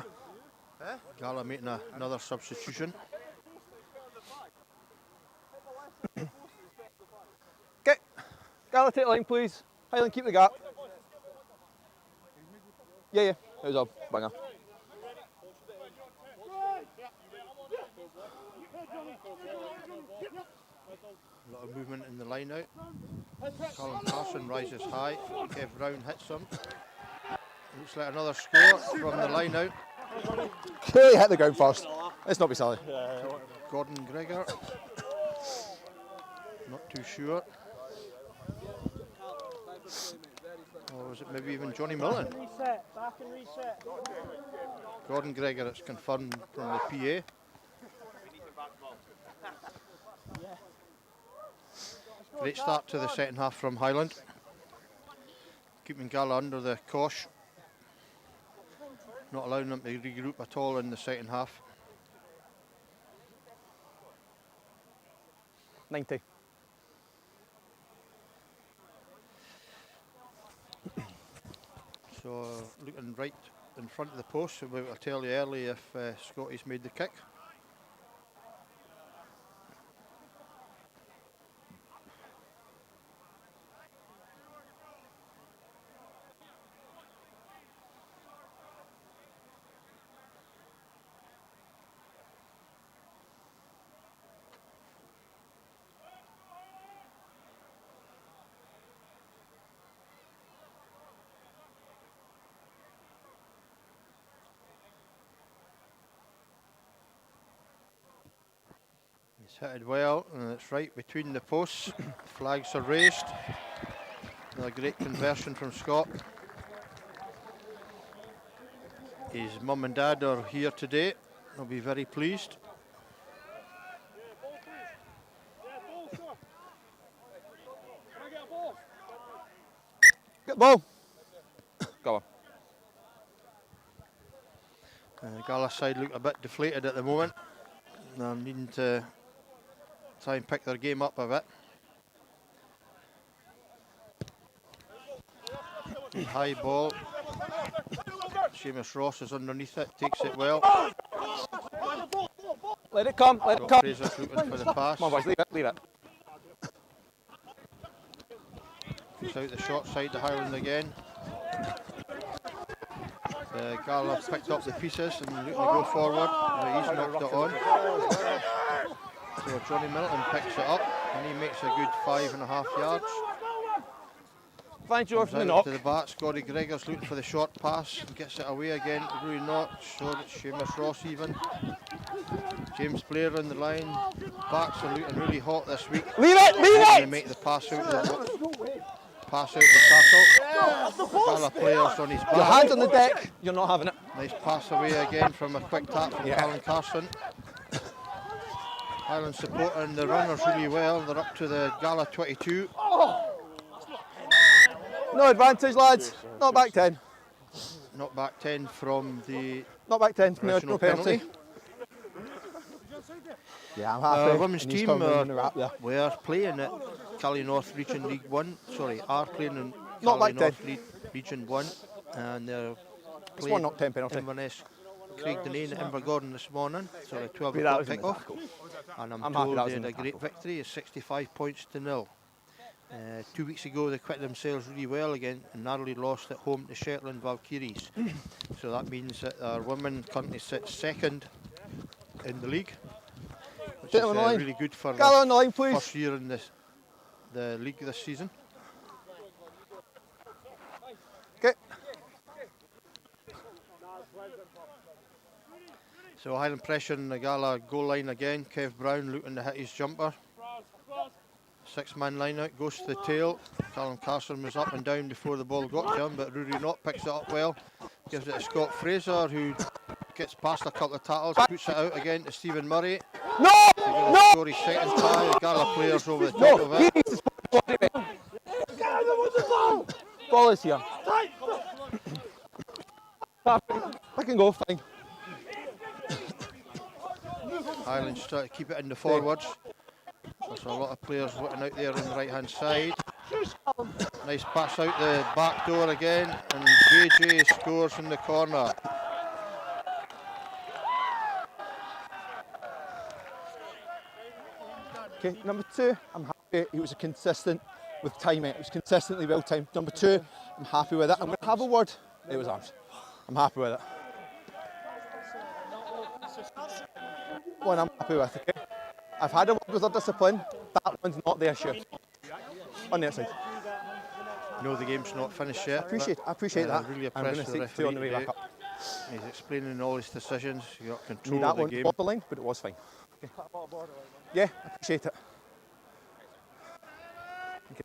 it. Gala making another substitution. Okay. Gala take the line, please. Highland, keep the gap. Yeah. It was a banger. A lot of movement in the line out. Colin Carson rises high. Kev Brown hits him. Looks like another score from the line out. Clearly hit the ground first. Let's not be silly. Gordon Gregor. Not too sure. Or was it maybe even Johnny Millen? Reset. Back and reset. Gordon Gregor, it's confirmed from the PA. Great start to the second half from Highland. Keeping Gala under the cosh. Not allowing them to regroup at all in the second half. 90. So looking right in front of the post. So we will tell you early if Scotty's made the kick. It's hit well, and it's right between the posts. Flags are raised. Another great conversion from Scott. His mum and dad are here today. They'll be very pleased. Get the ball. Go on. The Gala side look a bit deflated at the moment. They're needing to try and pick their game up a bit. High ball. Seamus Ross is underneath it, takes it well. Let it come, let it come. Fraser's looking for the pass. Come on, boys, leave it, leave it. It's out the short side to Highland again. Gala picked up the pieces and looking to go forward. He's knocked it on. So Johnny Milton picks it up and he makes a good 5.5 yards. Thank you for the Out knock. to the bat. Scotty Gregor's looking for the short pass and gets it away again. Rui Knott, so it's Seamus Ross even. James Blair on the line. Backs are looking really hot this week. Leave it, leave They it! make the pass out the tackle. Gala players on his back. Your hands on the deck, you're not having it. Nice pass away again from a quick tap from Alan Carson. Highland supporting the runners really well. They're up to the Gala 22. No advantage, lads. Not back 10. Not back 10 from the Not back 10 from the original original penalty. Yeah, I'm happy. Women's And he's team coming in the wrap there. were playing at Cali North Region League 1. Sorry, are playing in Not Cali back North Region 1. And they're It's playing one knock 10 penalty. Inverness Craig Deneen at Invergordon this morning. So a 12 Maybe that o'clock was in the kick-off. tackle. And I'm I'm happy told that was they in had the a great tackle. victory, 65 points to 0. 2 weeks ago they quit themselves really well again and narrowly lost at home to Shetland Valkyries. So that means that our women currently sit second in the league, which Get is on the line. really good for Gala on the the line, please. first year in the league this season. Okay. So Highland pressure in the Gala goal line again. Kev Brown looking to hit his jumper. 6-man line out, goes to the tail. Callum Carson was up and down before the ball got to him, but Ruri Knott picks it up well. Gives it to Scott Fraser, who gets past a couple of tackles, puts it out again to Stephen Murray. No! No! Score his second try. The Gala players over the top of He it. needs to spot it. Ball is here. I can go, fine. Highlands try to keep it in the forwards. There's a lot of players waiting out there on the right hand side. Nice pass out the back door again, and JJ scores in the corner. Okay, number 2, I'm happy. He was consistent with timing. It was consistently well timed. Number 2, I'm happy with it. I'm going to have a word. It was arms. I'm happy with it. One I'm happy with, okay? I've had a word with our discipline. That one's not the issue. On the outside. No, the game's not finished yet. I appreciate that. Really I'm going impressed to with take the 2 on the way referee back today. up. He's explaining all his decisions. He got Knew control that of the one game. borderline, but it was fine. Okay. Yeah, I appreciate it. Okay.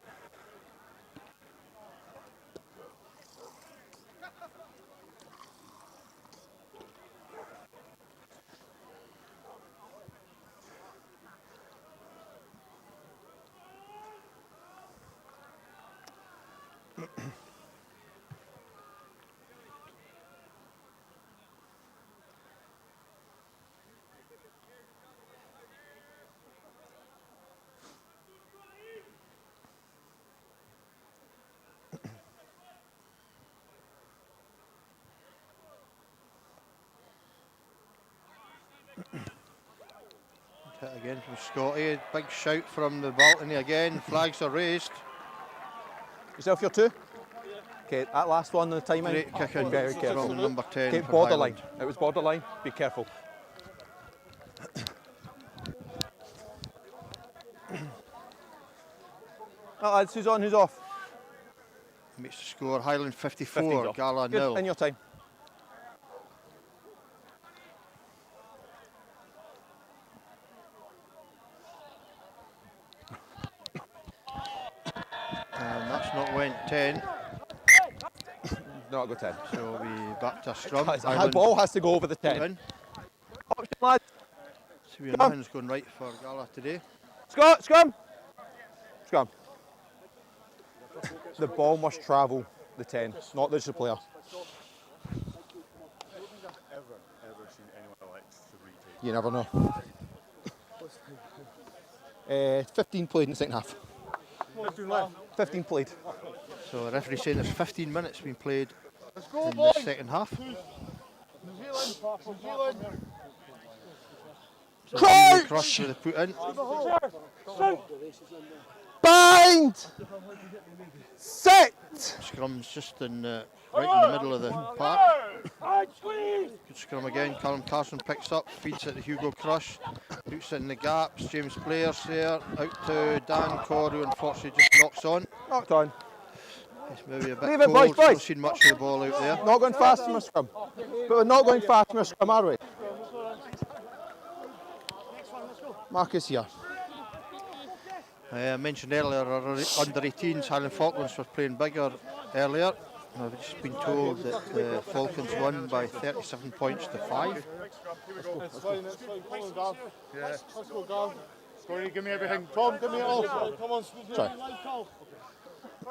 Hit again from Scotty. Big shout from the balcony again. Flags are raised. Yourself, your 2? Okay, that last one, the timing. Great kicking Very careful. from number 10. Okay, for borderline. Highland. It was borderline. Be careful. Right, lads, who's on, who's off? Makes the score Highland 15's 54, off. Gala Good, 0. in your time. And that's not went 10, Not a good 10. so we'll be back to a scrum. Guys, the high ball has to go over the 10. in. Option, lad. See where nothing's going right for Gala today. Scott, scrum. Scrum. The ball must travel the 10, not the player. Ever seen anyone elect to retake? You never know. 15 played in the second half. 15 left. 15 played. So the referee saying there's 15 minutes being played in the second half. New Zealand. So Crouch! cross with the put in. Bind! Set! Scrum's just in right in the middle of the park. Good scrum again. Callum Carson picks up, feeds it to Hugo Crush, puts it in the gaps. James Blair's there, out to Dan Corrie, unfortunately just knocks on. Knocked on. It's maybe a bit Leave it, cold, boys, not boys. seen much of the ball out there. Not going fast from a scrum. But we're not going fast from a scrum, are we? Marcus here. I mentioned earlier our under 18s, Highland Falklands were playing bigger earlier. I've just been told that the Falcons won by 37 points to 5. It's fine. Come on, Gav. Yeah. Let's go, Gav. Scotty, give me everything. Tom, give me it all. Come on, Sorry.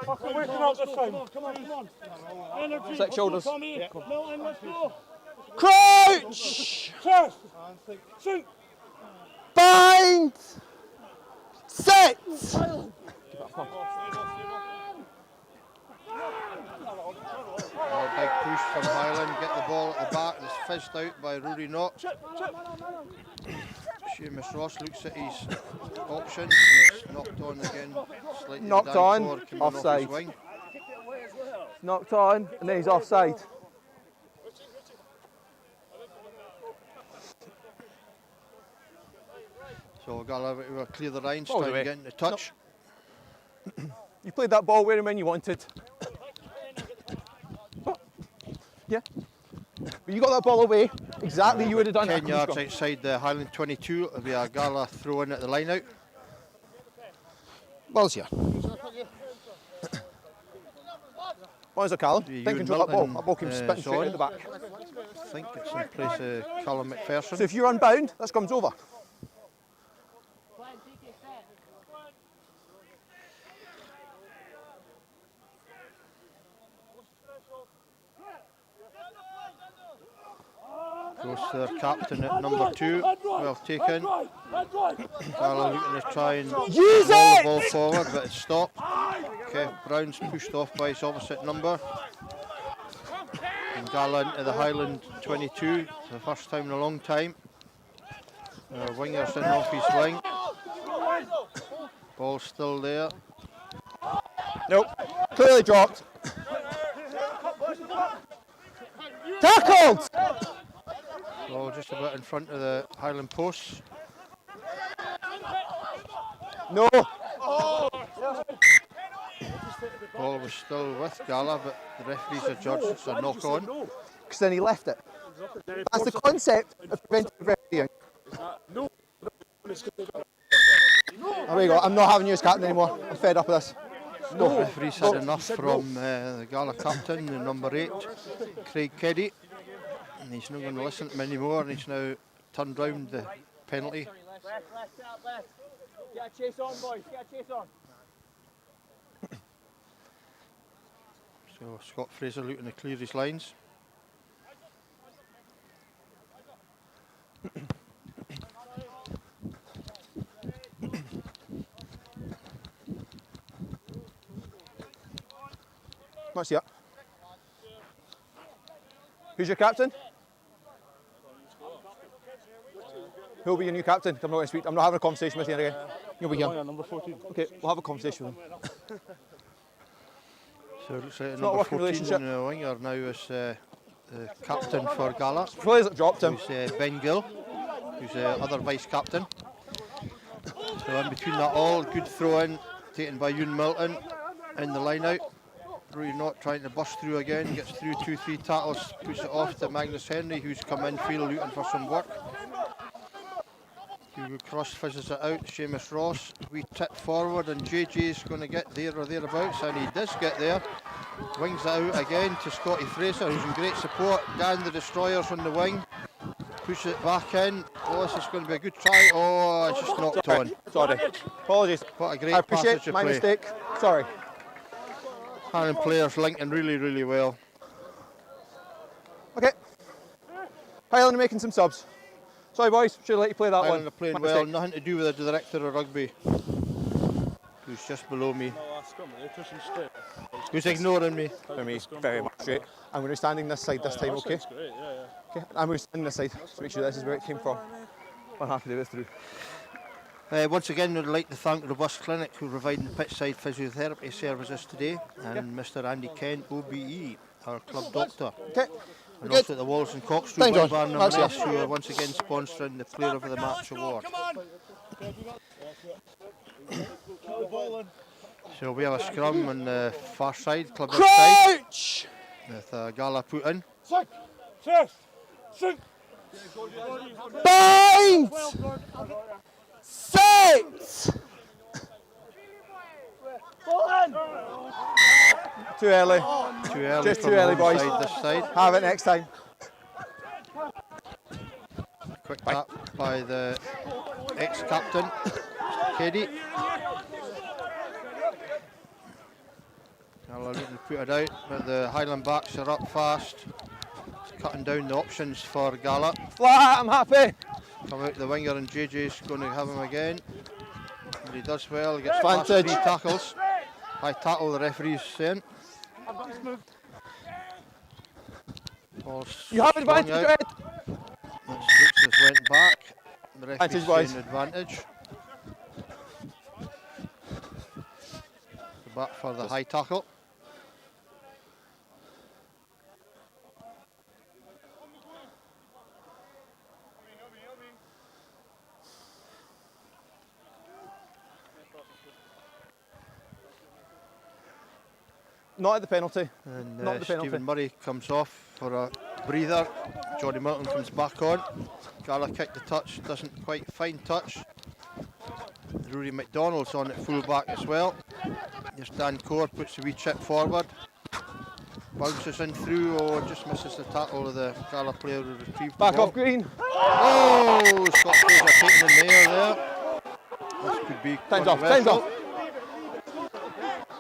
Fucking waking up this time. Come on. Energy. Set shoulders. Milton, let's go. Crouch! Chest. Shoot. Bind! Set! A big push from Highland, get the ball at the back, it's fizzed out by Rory Knott. Seamus Ross looks at his option, and it's knocked on again. Slightly Knocked down on, forward, coming off his offside. wing. Knocked on, and then he's offside. So Gala will clear the lines, Ball trying away. to get into touch. You played that ball where and when you wanted. Yeah. But you got that ball away, exactly you would have done 10 it. yards outside the Highland 22, it'll be a Gala throw in at the line out. Ball's here. Boys are Callum. Yeah, Think Ewan control that ball. Milton, That ball came spitting straight on. at the back. I think it's in place of Callum McPherson. So if you're unbound, that comes over. Goes to their captain at number 2, well taken. Gala looking to try and Use roll the it! ball forward, but it's stopped. Kev Brown's pushed off by his opposite number. And Gala into the Highland 22 for the first time in a long time. Winger's in off his wing. Ball's still there. Nope. Clearly dropped. Tackled! Ball just about in front of the Highland posts. No. Ball was still with Gala, but the referees have judged it's a knock on. Because then he left it. That's the concept of preventive refereeing. There we go. I'm not having you as captain anymore. I'm fed up with this. The referees had enough from the Gala captain, the number 8, Craig Keddy. And he's not going to listen to him anymore, and he's now turned round the penalty. Left. Get a chase on, boys. Get a chase on. So Scott Fraser looking to clear his lines. What's up? Who's your captain? Who'll be your new captain? I'm not going to speak. I'm not having a conversation with you again. You'll be here. Number 14. Okay, we'll have a conversation with him. So it looks like not a number working 14 relationship. in the winger now is the captain for Gala. Players that dropped him. Who's Ben Gill, who's the other vice captain. So in between that all, good throw in, taken by Ewan Milton in the line out. Rory not trying to bust through again, gets through 2-3 tackles, puts it off to Magnus Henry, who's come in field looking for some work. Hugo Cross fizzes it out, Seamus Ross, wee tip forward, and JJ's going to get there or thereabouts, and he does get there. Wings it out again to Scotty Fraser, who's in great support. Dan the Destroyer's on the wing, push it back in. Oh, this is going to be a good try. Oh, it's just knocked on. Sorry. Apologies. What a great I appreciate passage of my play. mistake. Sorry. Highland players linking really, really well. Okay. Highland are making some subs. Sorry, boys. Should have let you play that Highland one. are playing My well, mistake. nothing to do with the director of rugby, who's just below me. Who's ignoring me? For me, very much straight. I'm going to be standing this side this time, okay? Great, yeah. Okay. I'm going to be standing this side to make sure this is where it came from. I'm happy to do it through. Once again, we'd like to thank Robust Clinic, who are providing pitchside physiotherapy services today, and Mr. Andy Kent, OBE, our club doctor. Okay. And also the Walls and Coxtrue Thank you, Wind John. Bar That's who are once again sponsoring the Player of the Match award. So we have a scrum on the far side, club side, Crouch! with Gala put in. Bind! Sit! Too early. Too early Just from too the early, home boys. side this side. Have it next time. Quick tap by the ex-captain, Katie. Gala looking to put it out, but the Highland backs are up fast. Cutting down the options for Gala. Flat, I'm happy. Come out the winger and JJ's going to have him again. And he does well, he gets Advantage. past 3 tackles. High tackle, the referee's saying. Ball's You have swung advantage, out. Red. Stoops has went back. The referee's Advantage, boys. saying advantage. The back for the high tackle. Not at the penalty. And Not the penalty. Stephen Murray comes off for a breather. Johnny Milton comes back on. Gala kicked the touch, doesn't quite find touch. Rory McDonald's on at full back as well. Here's Dan Core, puts the wee chip forward. Bounces in through, oh, just misses the tackle of the Gala player who retrieved the Back ball. off green. Oh, Scott Fraser taking in the air there. This could be Time's off, time's controversial. off.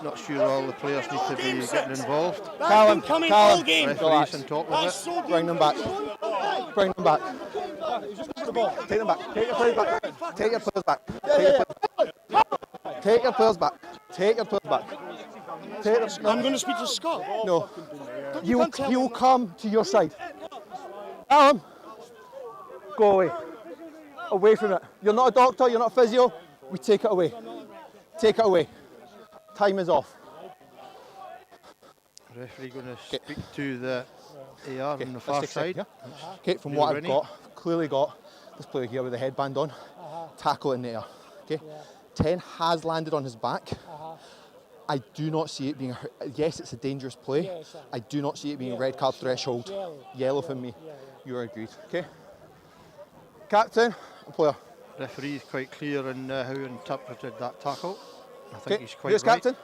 Not sure all the players need to be getting involved. Callum, Callum, Referees relax. on top of it. Bring them back. Bring them back. Take them back. Take your players back. Take your players back. Take your players back. Take your players back. Take them. I'm going to speak to Scott. No. You'll come to your side. Callum, go away. Away from it. You're not a doctor, you're not a physio. We take it away. Take it away. Time is off. Referee going to speak to the AR on the far Let's take a side. second, yeah. Okay, from Neil what I've Rennie. got, clearly got this player here with the headband on. Tackle in the air. Okay, 10 has landed on his back. I do not see it being, yes, it's a dangerous play. I do not see it being a red card threshold. Yellow from me. You are agreed. Okay. Captain and player. Referee is quite clear in how he interpreted that tackle. I think Okay, he's quite who's right. captain?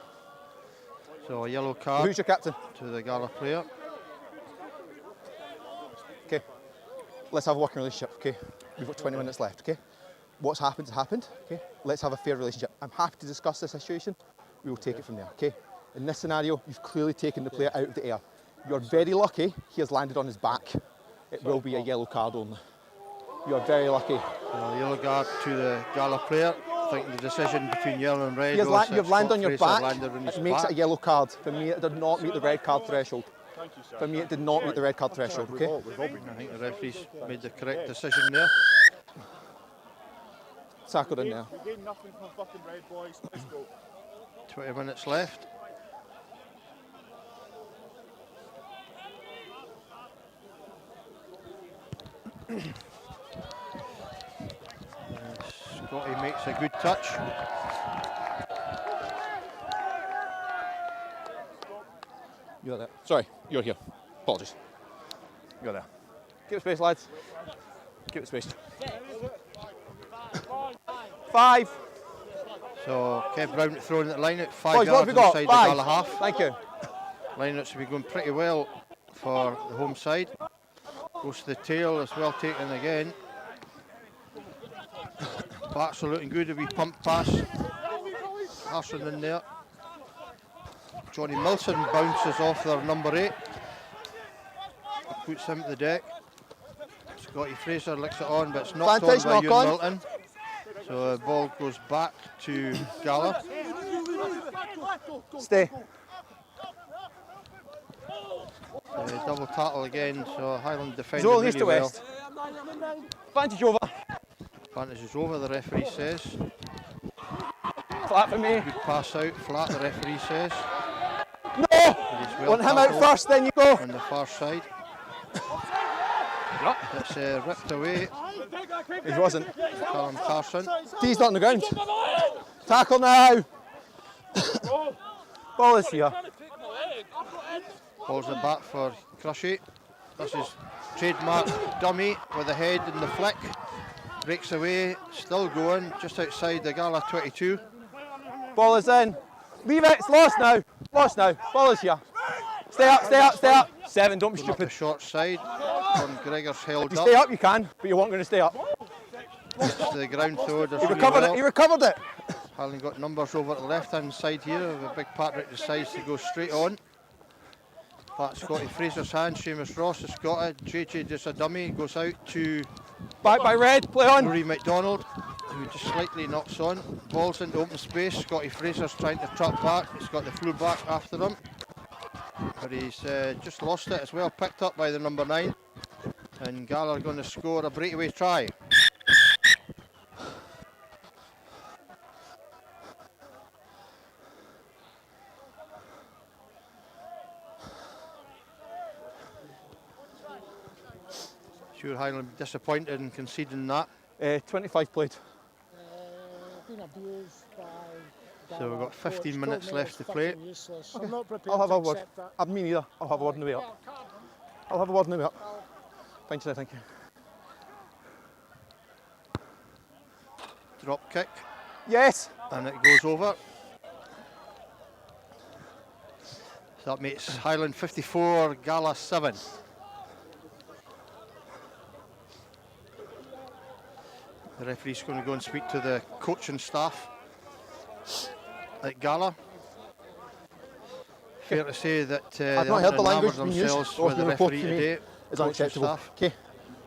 So a yellow card Who's your captain? to the Gala player. Okay, let's have a working relationship, okay? We've got 20 minutes left, okay? What's happened has happened, okay? Let's have a fair relationship. I'm happy to discuss this situation. We will take it from there, okay? In this scenario, you've clearly taken the player out of the air. You're very lucky he has landed on his back. It will be a yellow card only. You are very lucky. Yellow card to the Gala player. I think the decision between yellow and red was You've landed on your back. It Makes it a yellow card. For me, it did not meet the red card threshold. Thank you, sir. For me, it did not meet the red card threshold, okay? I think the referees made the correct decision there. Tackled in there. We gain nothing from fucking red, boys. Let's go. 20 minutes left. Scotty makes a good touch. You're there. Sorry, you're here. Apologies. You're there. Give it space, lads. Give it space. 5. So Kev Brown throwing at the line out 5 Boys, what yards have we got? inside the 5. Gala half. Thank you. Line out should be going pretty well for the home side. Goes to the tail, it's well taken again. Backs are looking good, a wee pump pass. Harson in there. Johnny Milson bounces off their number 8. Puts him to the deck. Scotty Fraser licks it on, but it's knocked on by Ewan Milton. So the ball goes back to Gala. Stay. Double tackle again, so Highland defended Zone really east to well. west. Advantage over. Advantage is over, the referee says. Flat for me. Good pass out, flat, the referee says. No! Want him out first, then you go. On the far side. It's ripped away. He wasn't. Callum Carson. D's not on the ground. Tackle now. Ball is here. Ball's it back for Crushy. This is trademark dummy with the head in the flick. Breaks away, still going, just outside the Gala 22. Ball is in. Leave it, it's lost now. Lost now. Ball is here. Stay up, stay up, stay up. 7, don't be Going up the stupid. short side. Gregor's held If you up. stay up, you can, but you weren't going to stay up. Gets to the ground though. He recovered it, he recovered it. Highland got numbers over at the left hand side here. The big Patrick decides to go straight on. That's Scotty Fraser's hand. Seamus Ross has got it. JJ just a dummy. Goes out to Back by red, play on. Rory McDonald, who just slightly knocks on. Ball's into open space. Scotty Fraser's trying to trap back. He's got the full back after him. But he's just lost it as well. Picked up by the number 9. And Gala are going to score a breakaway try. Sure, Highland disappointed in conceding that. 25 played. Been abused by So we've got 15 minutes left to play. I'm not prepared I'll have to a word. accept that. Me neither. I'll have a word on the way up. I'll have a word on the way up. Thank you, thank you. Drop kick, Yes. and it goes over. So that makes Highland 54, Gala 7. The referee's going to go and speak to the coaching staff at Gala. Fair to say that I've they not heard the enamoured language being used. themselves Or with the been reported referee to me. today. It's coaching unacceptable. staff. Okay.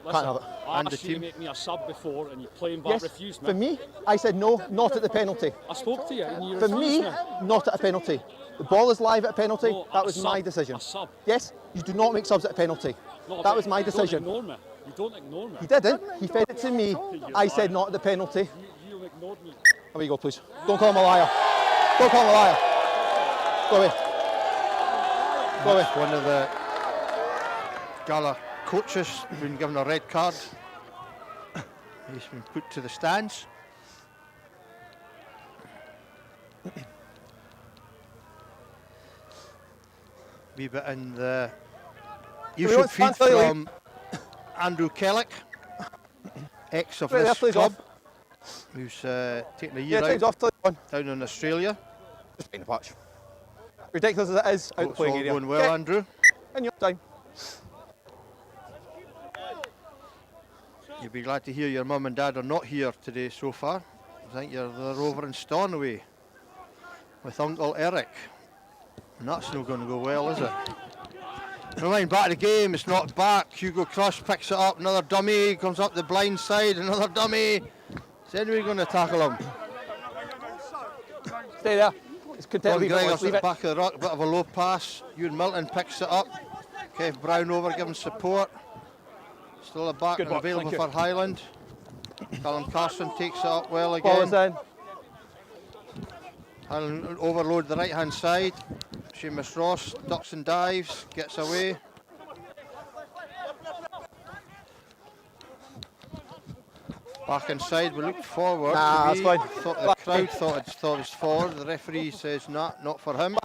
Can't have it. And the asked you to team. make me a sub before and you playing back Yes, refused for me. me, I said no, not at the penalty. I spoke to you and you For refused me, me. not at a penalty. The ball is live at a penalty. No, That a was sub, my decision. a sub. Yes, you do not make subs at a penalty. No, That was my decision. You don't ignore me. You don't ignore me. He didn't. He fed it to me. I said not at the penalty. You ignored me. Away you go, please. Don't call him a liar. Don't call him a liar. Go away. Go away. That's one of the Gala coaches been given a red card. He's been put to the stands. Wee bit in the usual want feed fans, Lily? from Andrew Kellick, ex of Right, there, this please club, off. who's taken a Yeah, year time's out off. Till on. down in Australia. Just behind the patch. Ridiculous as it is, out the It's playing all area. going well, Okay, Andrew. in your time. You'll be glad to hear your mum and dad are not here today so far. I think they're over in Stornoway with Uncle Eric. And that's not going to go well, is it? Never mind, back to the game, it's knocked back. Hugo Crush picks it up, another dummy, comes up the blind side, another dummy. Is anybody going to tackle him? Stay there. It's Don content. Gregor's at the back of the ruck, bit of a low pass. Ewan Milton picks it up. Kev Brown over, giving support. Still a back Good and work, available thank for Highland. Callum Carson takes it up well Ball is again. in. Highland overload the right hand side. Seamus Ross ducks and dives, gets away. Back inside, we looked forward. Nah, that's fine. Thought the crowd thought it was forward. The referee says nah, not for him.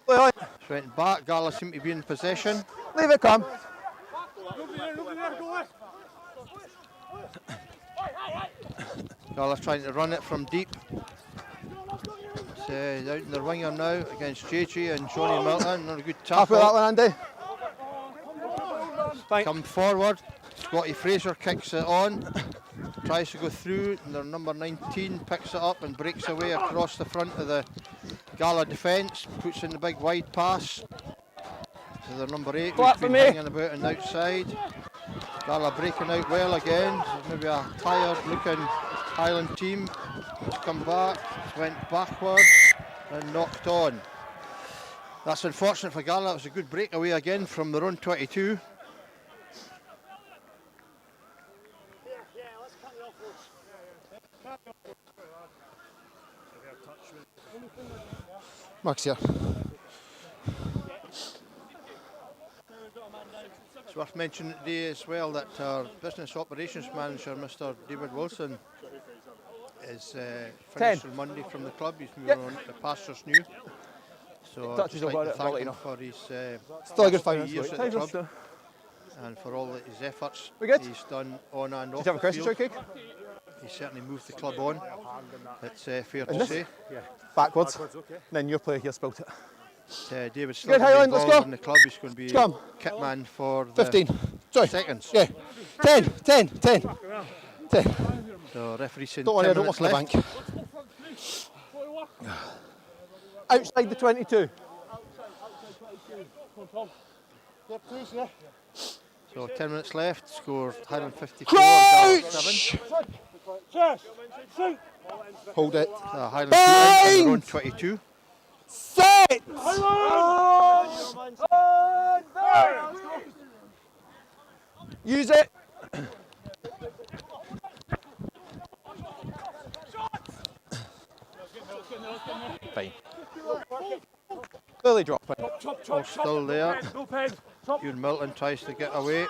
Just went back. Gala seemed to be in possession. Leave it come. Gala's trying to run it from deep. It's out in their winger now against JJ and Johnny Milton. Not a good Happy with that tackle. one, Andy? Fine. Come forward. Scotty Fraser kicks it on. Tries to go through. And their number 19 picks it up and breaks away across the front of the Gala defence. Puts in the big wide pass to their number 8, Clap who's for been me. hanging about on the outside. Gala breaking out well again. So maybe a tired looking Highland team. It's come back, went backwards and knocked on. That's unfortunate for Gala. It was a good breakaway again from their own 22. Max here. It's worth mentioning today as well that our business operations manager, Mr. David Wilson, is finished on Monday from the club. He's moving on to pastures new. So I'd Touches just about like it, to I'll thank let you him know. for his Still a good last 5 few minutes. years at Right? the club and for all his efforts We good? he's done on and Did off you have a the question, field. Cake? He certainly moved the club on. It's fair to this? say. Backwards. Then your player here spilled it. David's still Good, going to be Highland, let's involved go. in the club. He's going to be Come. kit man for the 15. Sorry. seconds. Yeah. 10. 10. 10. 10. So referee saying Don't worry, 10 I don't minutes work in the left. bank. Outside the 22. So 10 minutes left. Score Highland 54. Gala 7. Hold it. Highland 2 on their own 22. Set! Use it. Fine. Clearly dropping. All still there. Ewan Milton tries to get away.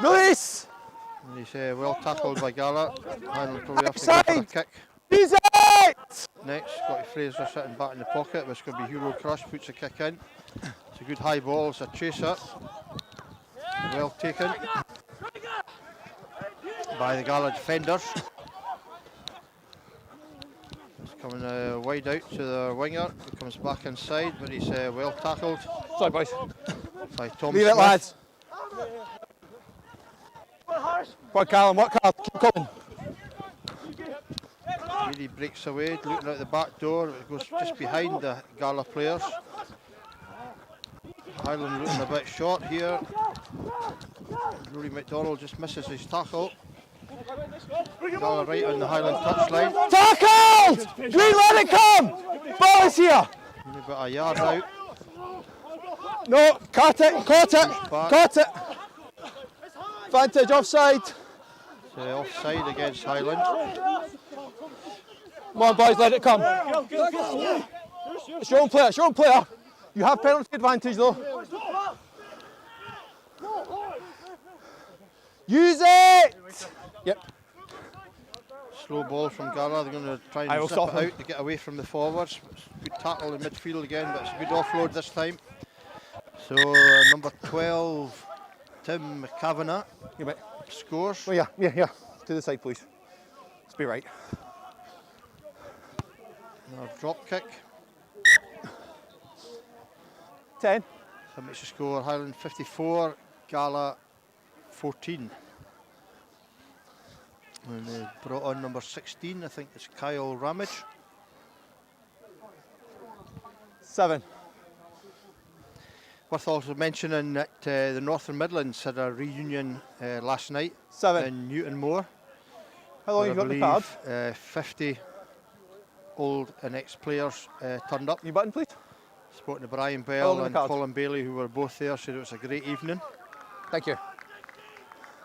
Release! And he's well tackled by Gala. Highland probably have to go for a Outside. kick. Use it! Next, Scotty Fraser sitting back in the pocket. This could be Hugo Crush, puts a kick in. It's a good high ball, it's a chaser. Well taken by the Gala defenders. It's coming wide out to the winger. He comes back inside, but he's well tackled Sorry, boys. by Tom Leave Smith. it, lads. Come on, Callum. What, Carl? Keep coming. Really breaks away, looking out the back door. It goes just behind the Gala players. Highland looking a bit short here. Rory McDonald just misses his tackle. Gala right on the Highland touchline. Tackled! Green, let it come! Ball is here! Only about a yard out. No, caught it, caught it, Back. caught it. Advantage offside. It's, offside against Highland. Come on, boys, let it come. It's your own player, it's your own player. You have penalty advantage though. Use it! Yep. Slow ball from Gala. They're going to try I will and zip stop it him. out to get away from the forwards. Good tackle in midfield again, but it's a good offload this time. So number 12, Tim Kavanagh, You bet. scores. Oh yeah. To the side, please. Let's be right. Another drop kick. 10. That makes the score Highland 54, Gala 14. And they brought on number 16, I think it's Kyle Ramage. 7. Worth also mentioning that the Northern Midlands had a reunion last night 7. in Newton Moor. How long where have you I got the card? believe 50 old and ex-players turned up. New button, please. Spoken to Brian long Bell the and card? Colin Bailey, who were both there, said it was a great evening. Thank you.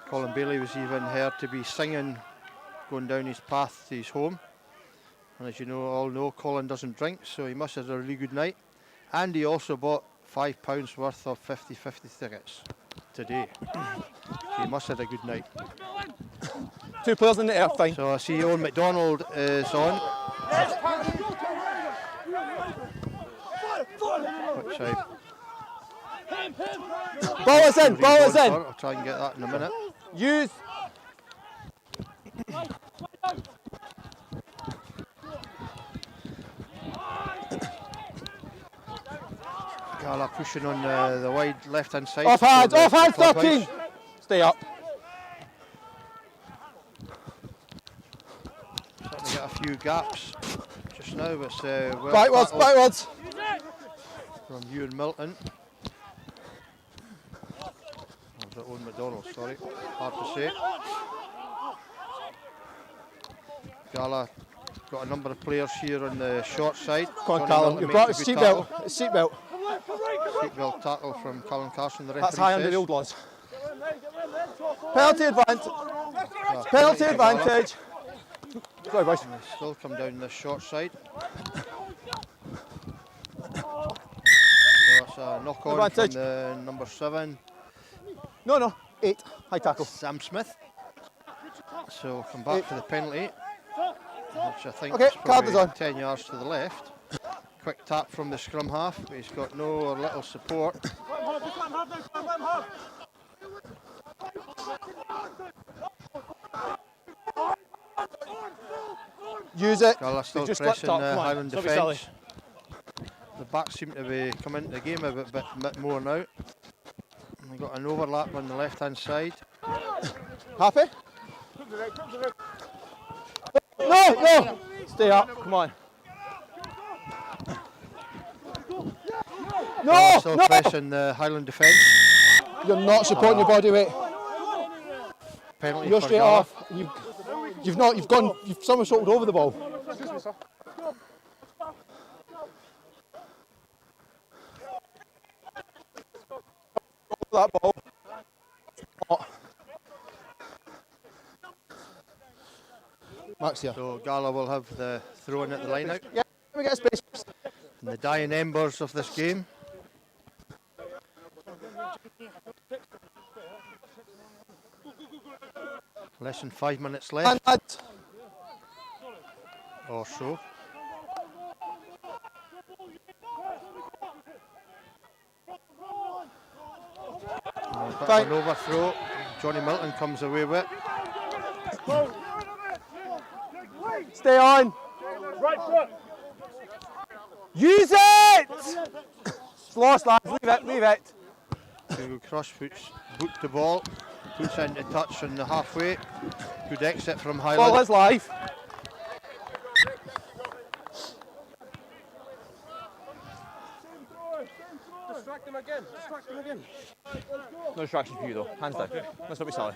Colin Bailey was even heard to be singing going down his path to his home. And as you all know, Colin doesn't drink, so he must have had a really good night. And he also bought £5 worth of 50-50 tickets today. So he must have had a good night. 2 players in the air, fine. So I see Owen McDonald is on. Which Ball is in, ball is in. I'll try and get that in a minute. Use. Gala pushing on the wide left-hand side. Off hands, 13. Stay up. Starting to get a few gaps just now, but well Backwards, battled backwards. from Ewan Milton. Oh, Owen McDonald, sorry, hard to say. Gala got a number of players here on the short side. Come on, Johnny Callum, Milton you makes brought a a good seatbelt. tackle. Seatbelt. Seatbelt tackle from Colin Carson, the referee That's high under says. the old laws. Penalty advantage. Penalty advantage. Sorry, boys. And they still come down this short side. So it's a knock on from Advantage. the number 7, No, 8. High tackle. Sam Smith. So we'll come back for the penalty, which I think Okay, is card is probably on. 10 yards to the left. Quick tap from the scrum half, but he's got no or little support. Use it. Gala still He's just pressing slipped up. the Come on. Highland Don't be silly. defence. The backs seem to be coming into the game a bit more now. We've got an overlap on the left hand side. Happy? No. Stay up. Come on. Gala still No. pressing the Highland defence. You're not supporting your body weight. Penalty You're for straight Gala. off. You've somersaulted over the ball. That ball. Max here. So Gala will have the throw in at the line out. Yeah, let me get a space. And the dying embers of this game. Less than 5 minutes left And or so. A bit of Fine. an overthrow. Johnny Milton comes away with it. stay on. Right foot. Use it! It's lost, lads. Leave it. Hugo Cross booked the ball, puts it into touch on the halfway. Good exit from Ball Highland. is live. Distract him again. No distraction for you though. Hands down. Let's not be silly.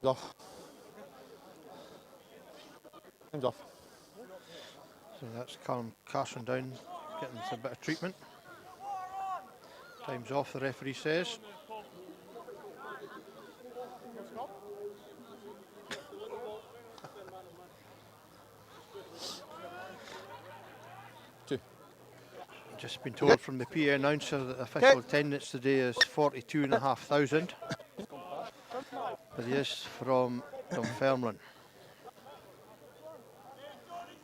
Off. Hands off. So that's Callum Carson down, getting a bit of treatment. Time's off, the referee says. Just been told from the PA announcer that the official attendance today is 42,500. But he is from Dunfermline.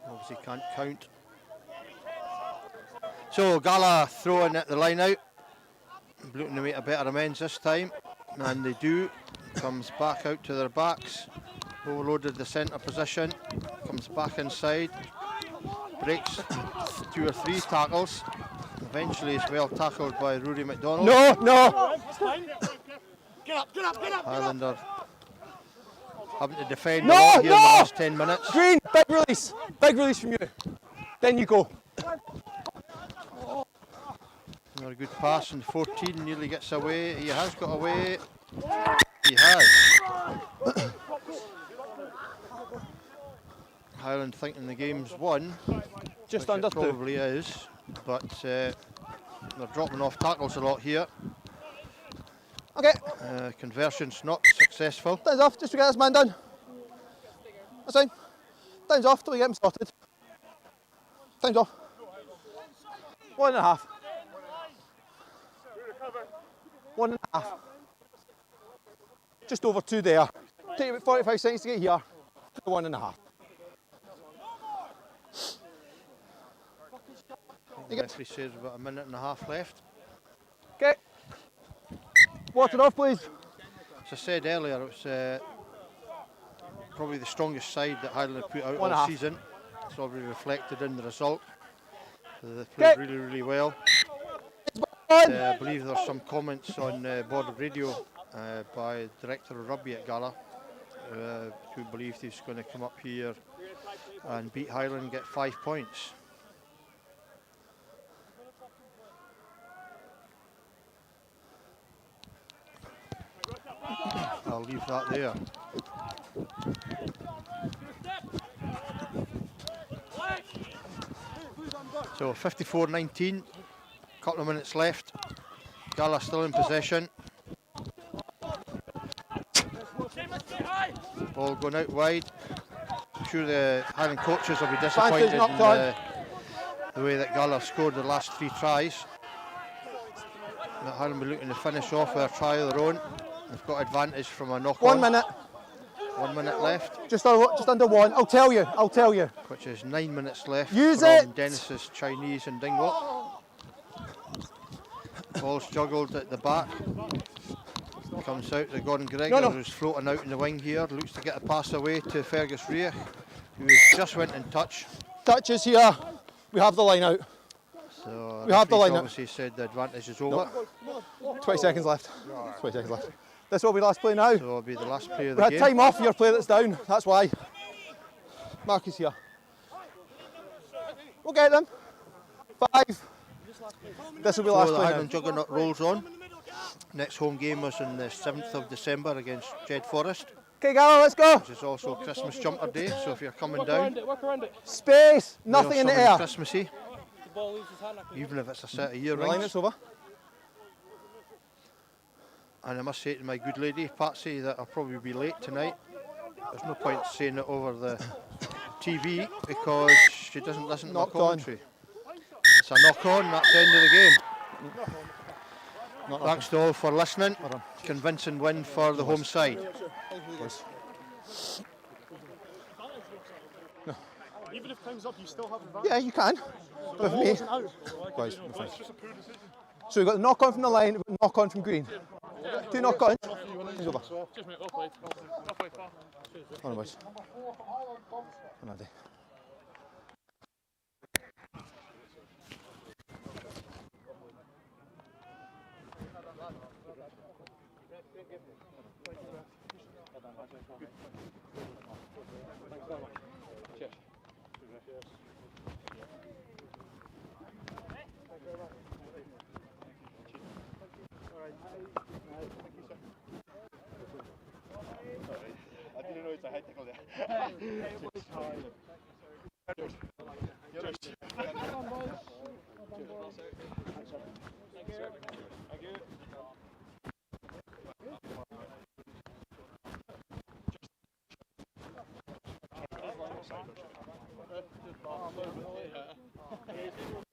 Obviously can't count. So Gala throwing at the line out. Looking to make a better amends this time. And they do. Comes back out to their backs. Overloaded the centre position. Comes back inside. Breaks 2 or 3 tackles. Eventually is well tackled by Rory McDonald. No. Get up. Highlander having to defend No, a lot here in the no! last 10 minutes. Green, big release from you. Then you go. Another good pass in 14, nearly gets away. He has got away. He has. Highland thinking the game's won. Just which under it probably is, but they're dropping off tackles a lot here. Okay. Conversion's not successful. Time's off, just to get this man done. That's fine. Time's off till we get him sorted. Time's off. 1.5. 1.5. Just over 2 there. Take about 45 seconds to get here. 1.5. The referee says about 1.5 minutes left. Okay. Water off, please. As I said earlier, it was probably the strongest side that Highland have put out 1.5. all season. It's obviously reflected in the result. So they played really, really well. I believe there's some comments on board of radio by the director of rugby at Gala, who believed he's going to come up here and beat Highland and get 5 points. I'll leave that there. So 54-19, couple of minutes left. Gala still in possession. Ball going out wide. I'm sure the Highland coaches will be disappointed in the way that Gala scored the last 3 tries. But Highland will be looking to finish off with a try of their own. They've got advantage from a knock-on. 1 minute. 1 minute left. Just under 1. I'll tell you. Which is 9 minutes left. Use from it. Dennis's Chinese and Dingwall. Ball's juggled at the back. Comes out to Gordon Gregor, who's floating out in the wing here. Looks to get a pass away to Fergus Reich, who just went in touch. Touches here. We have the line out. So we have the line out. Obviously said the advantage is over. 20 seconds left. 20 seconds left. This will be last play now. So it'll be the last play of the game. game. We had time off your play that's down. That's why. Mark is here. We'll get them. 5. This will be last the play Highland now. Juggernaut rolls on. Next home game was on the 7th of December against Jed Forest. Okay, Gala, let's go. Which is also Christmas jumper day, so if you're coming down, space, nothing in the air. Christmassy, even if it's a set of year rings. Line it's over. And I must say to my good lady, Patsy, that I'll probably be late tonight. There's no point saying it over the TV because she doesn't listen to my commentary. It's a knock on, that's the end of the game. Thanks to all for listening. Convincing win for the home side. No. Even if time's up, you still have advantage. Yeah, you can. With me. Guys, so we've got the knock on from the line, knock on from green. 2 knock ons. He's over. On the boys. On the day. Cheers. I didn't know it's a high tackle there. Thank you.